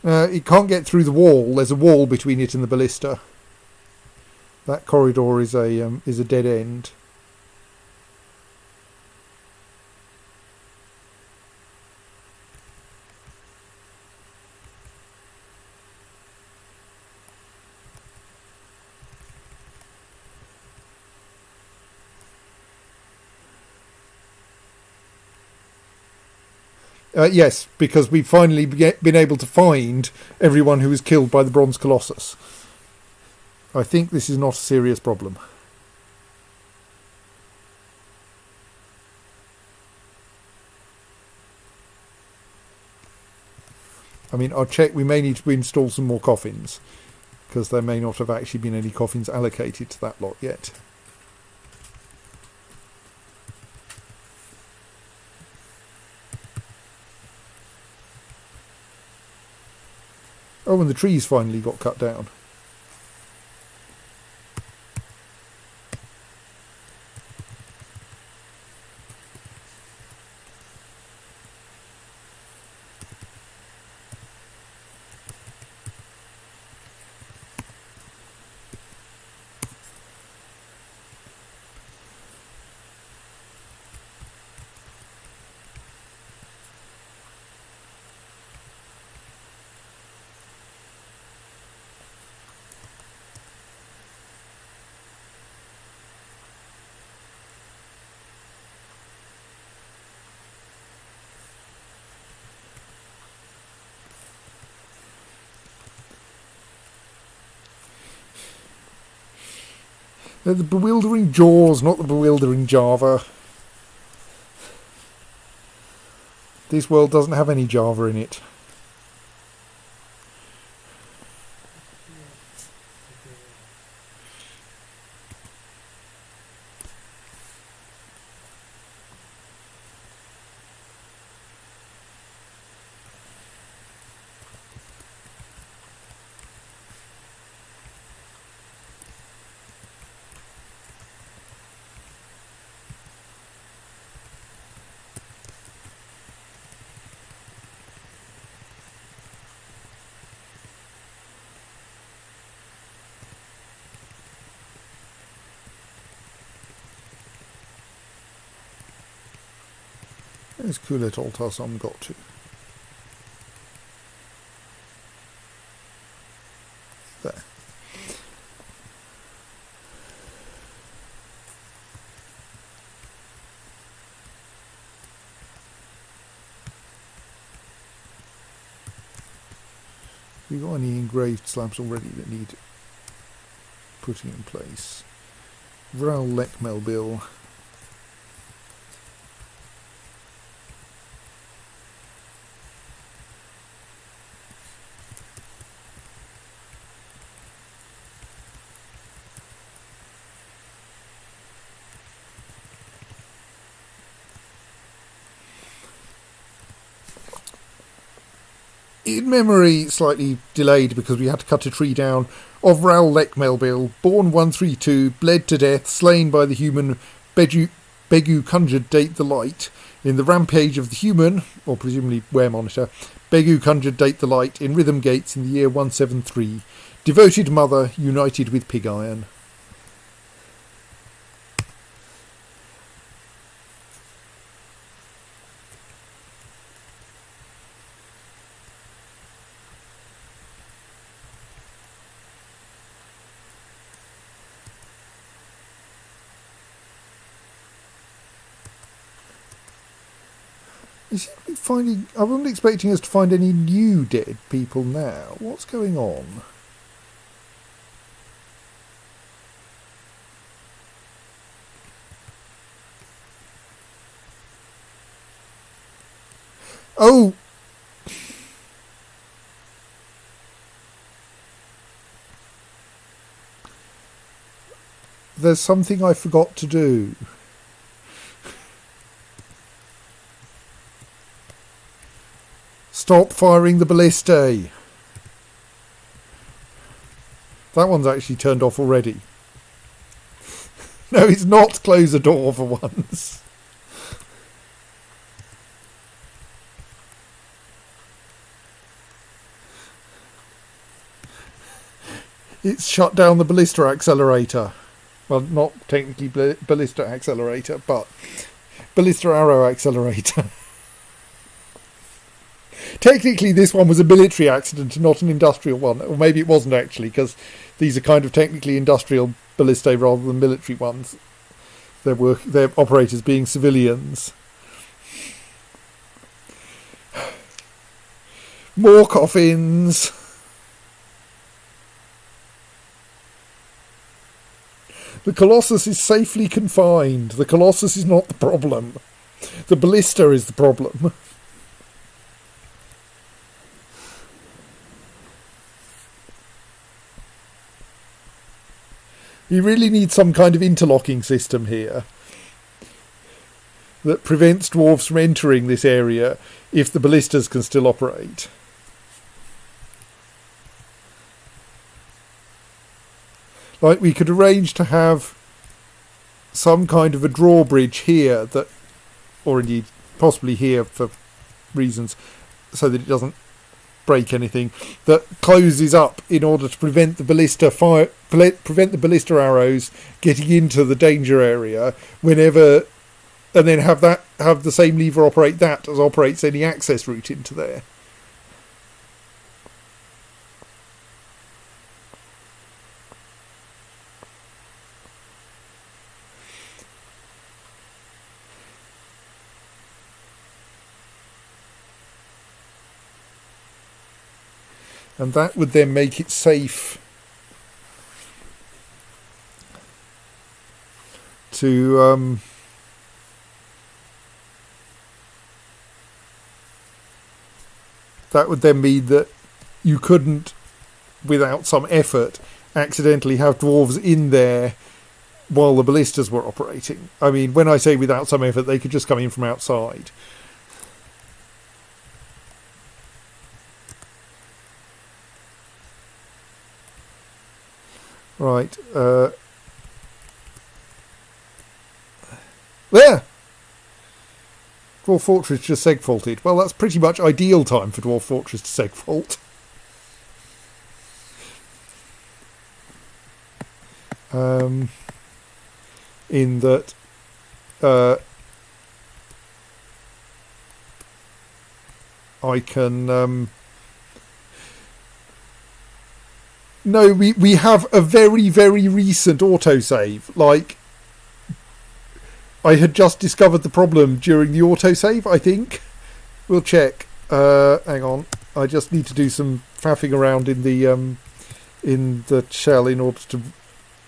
It can't get through the wall. There's a wall between it and the ballista. That corridor is a dead end. Yes, because we've finally been able to find everyone who was killed by the bronze colossus. I think this is not a serious problem. I mean, I'll check. We may need to install some more coffins, because there may not have actually been any coffins allocated to that lot yet. Oh, and the trees finally got cut down. They're the bewildering jaws, not the bewildering Java. This world doesn't have any Java in it. There's Kulet Altar some got to. There. We got any engraved slabs already that need putting in place? Vral Lekmel Bill. in memory, slightly delayed because we had to cut a tree down, of Raoul Lek-Melville, born 132, bled to death, slain by the human Begu conjured Date the Light, in the rampage of the human, or presumably Wear Monitor, Begu conjured Date the Light in Rhythmgates in the year 173. Devoted mother united with pig iron. I wasn't expecting us to find any new dead people now. What's going on? Oh! There's something I forgot to do. Stop firing the ballistae. That one's actually turned off already. No, it's not. Close the door for once. It's shut down the ballista accelerator. Well, not technically ballista accelerator, but ballista arrow accelerator. Technically, this one was a military accident and not an industrial one. Or maybe it wasn't actually, because these are kind of technically industrial ballistae rather than military ones. Their operators being civilians. More coffins. The Colossus is safely confined. The Colossus is not the problem. The ballista is the problem. You really need some kind of interlocking system here that prevents dwarves from entering this area if the ballistas can still operate. Like, we could arrange to have some kind of a drawbridge here that, or indeed possibly here for reasons so that it doesn't break anything, that closes up in order to prevent the ballista prevent the ballista arrows getting into the danger area whenever, and then have the same lever operate that as operates any access route into there. And that would then make it safe to that would then mean that you couldn't, without some effort, accidentally have dwarves in there while the ballistas were operating. I mean, when I say without some effort, they could just come in from outside. Right, there! Dwarf Fortress just segfaulted. Well, that's pretty much ideal time for Dwarf Fortress to segfault. In that I can... No, we have a very, very recent autosave. Like, I had just discovered the problem during the autosave, I think. We'll check. Hang on. I just need to do some faffing around in the shell in order to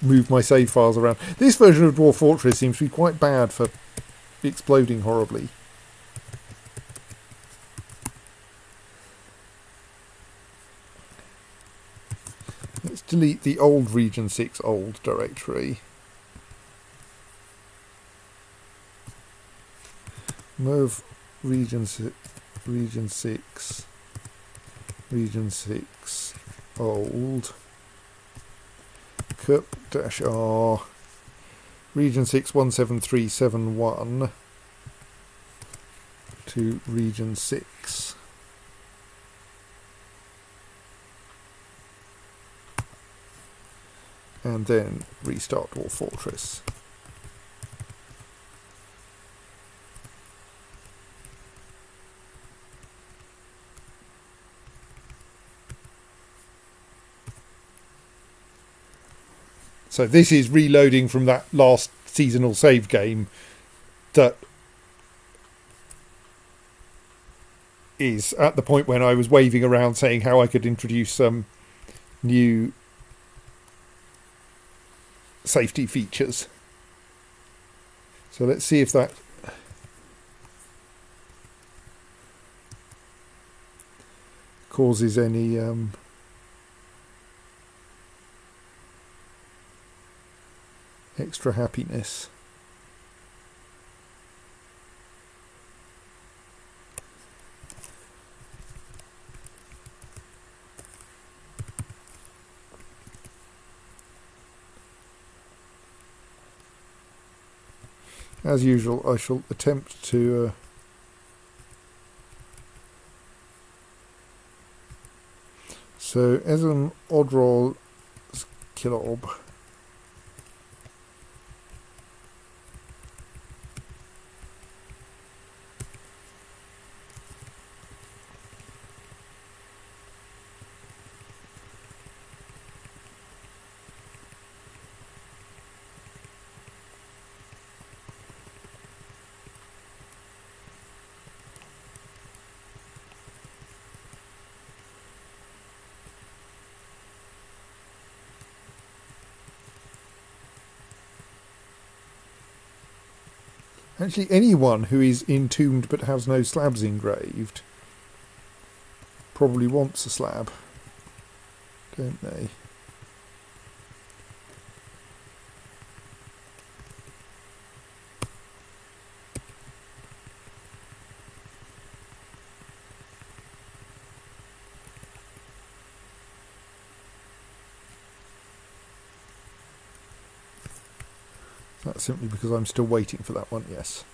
move my save files around. This version of Dwarf Fortress seems to be quite bad for exploding horribly. Let's delete the old Region 6 old directory. Move Region 6 region 6 old cup-r region 6 17371 to region 6. And then restart Dwarf Fortress. So this is reloading from that last seasonal save game that is at the point when I was waving around saying how I could introduce some new safety features. So let's see if that causes any extra happiness. As usual, I shall attempt to so as an Odrol Kilob. Actually, anyone who is entombed but has no slabs engraved probably wants a slab, don't they? That's simply because I'm still waiting for that one, yes.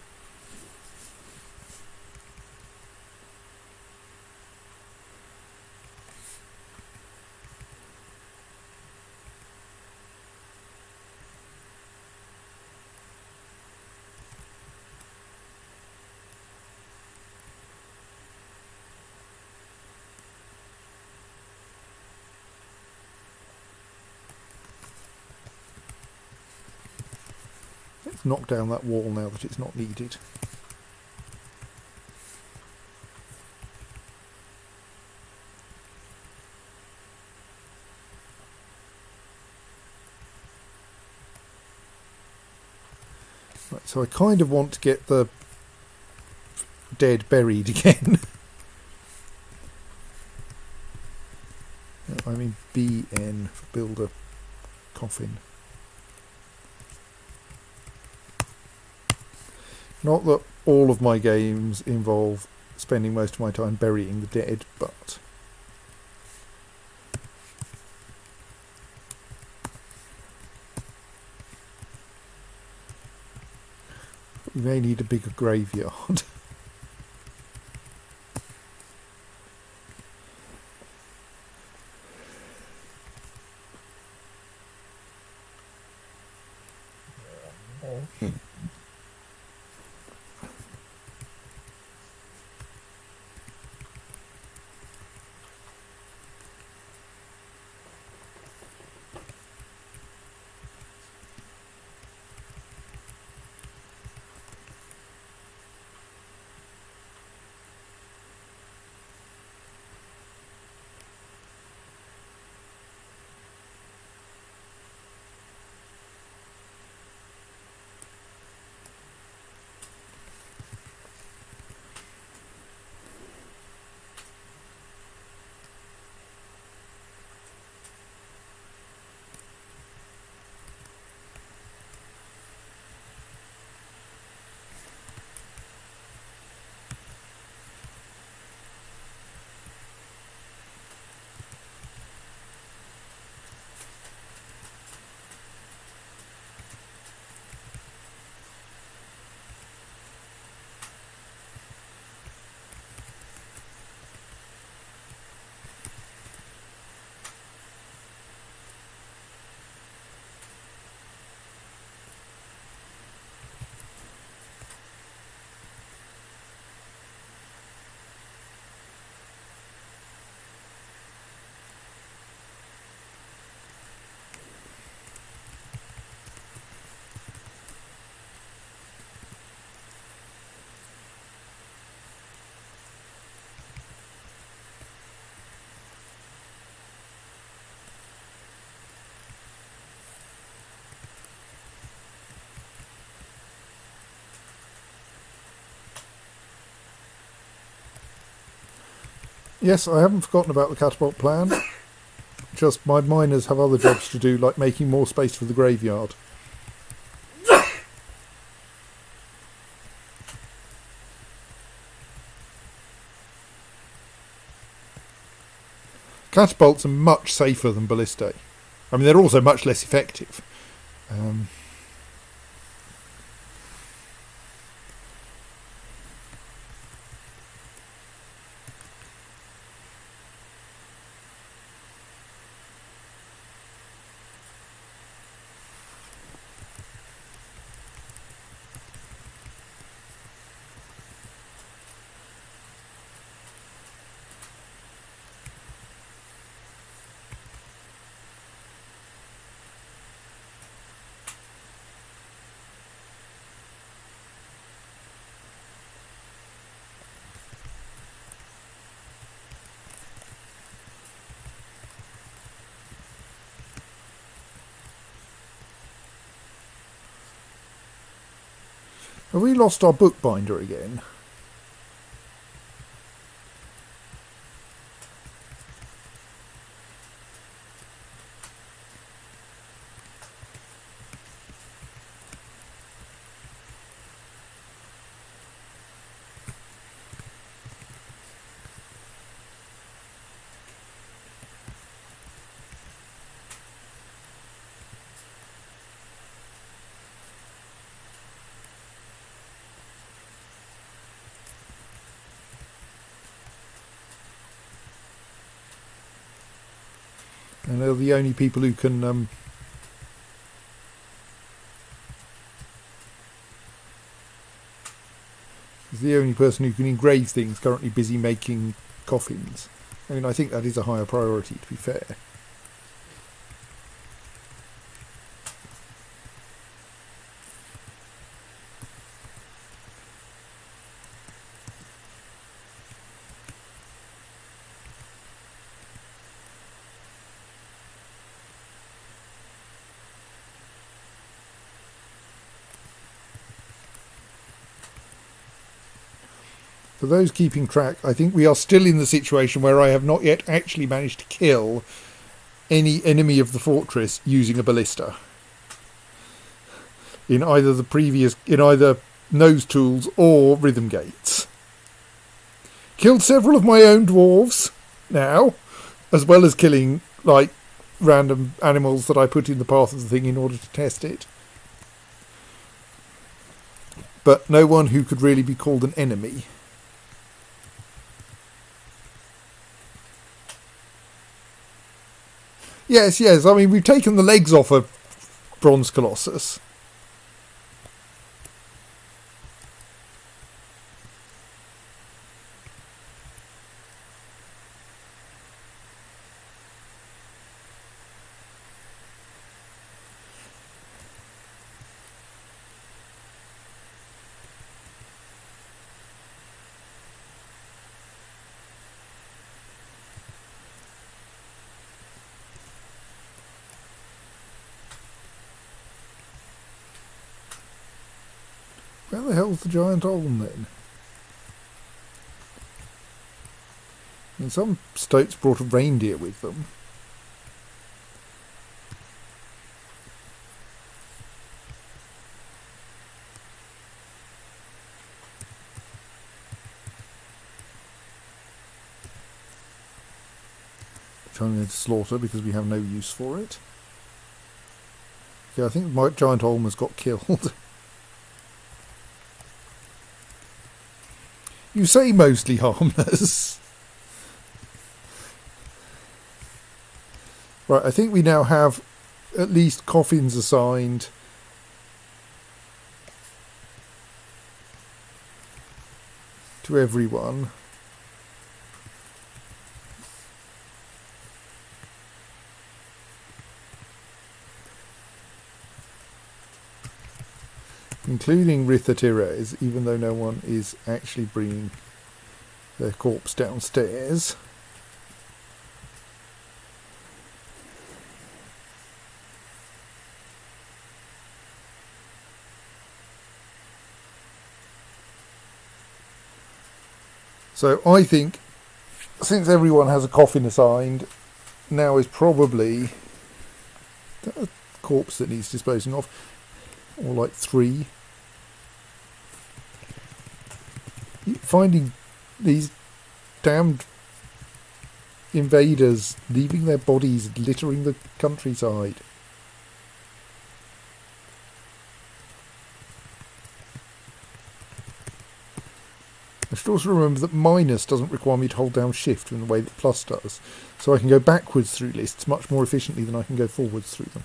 Let's knock down that wall now that it's not needed. Right, so I kind of want to get the dead buried again. I mean BN for build a coffin. Not that all of my games involve spending most of my time burying the dead, but we may need a bigger graveyard. Yes, I haven't forgotten about the catapult plan. Just my miners have other jobs to do, like making more space for the graveyard. Catapults are much safer than ballistae. I mean, they're also much less effective. Have we lost our bookbinder again? And they're the only people who can is the only person who can engrave things currently busy making coffins. I mean, I think that is a higher priority, to be fair. For those keeping track, I think we are still in the situation where I have not yet actually managed to kill any enemy of the fortress using a ballista. In either nose tools or Rhythmgates. Killed several of my own dwarves now, as well as killing like random animals that I put in the path of the thing in order to test it. But no one who could really be called an enemy. Yes, I mean, we've taken the legs off a bronze Colossus. Where the hell's the giant olm then? And some stoats brought a reindeer with them. Which I'm going to slaughter because we have no use for it. Yeah, I think my giant olm has got killed. You say mostly harmless. Right, I think we now have at least coffins assigned. To everyone. Including Rhythmgates, even though no one is actually bringing their corpse downstairs. So I think since everyone has a coffin assigned, now is probably a corpse that needs disposing of, or like 3. Finding these damned invaders leaving their bodies littering the countryside. I should also remember that minus doesn't require me to hold down shift in the way that plus does, so I can go backwards through lists much more efficiently than I can go forwards through them.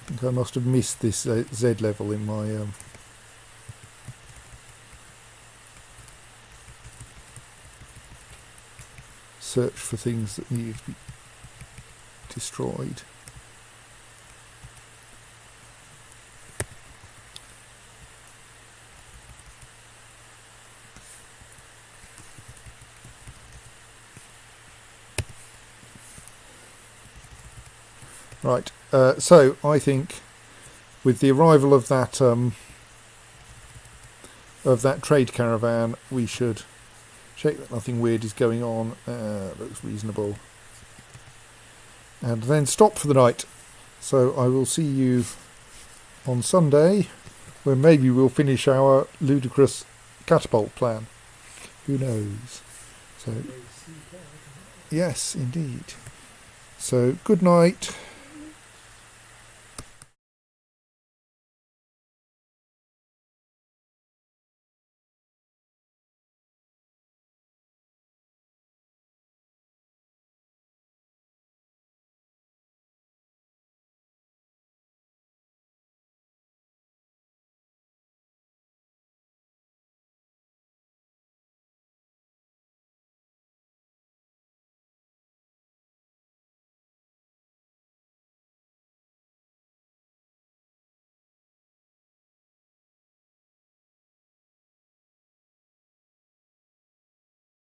I think I must have missed this Z level in my search for things that needed to be destroyed. Right, so I think with the arrival of that trade caravan, we should check that nothing weird is going on. Looks reasonable. And then stop for the night. So I will see you on Sunday, where maybe we'll finish our ludicrous catapult plan. Who knows? So, yes, indeed. So, good night.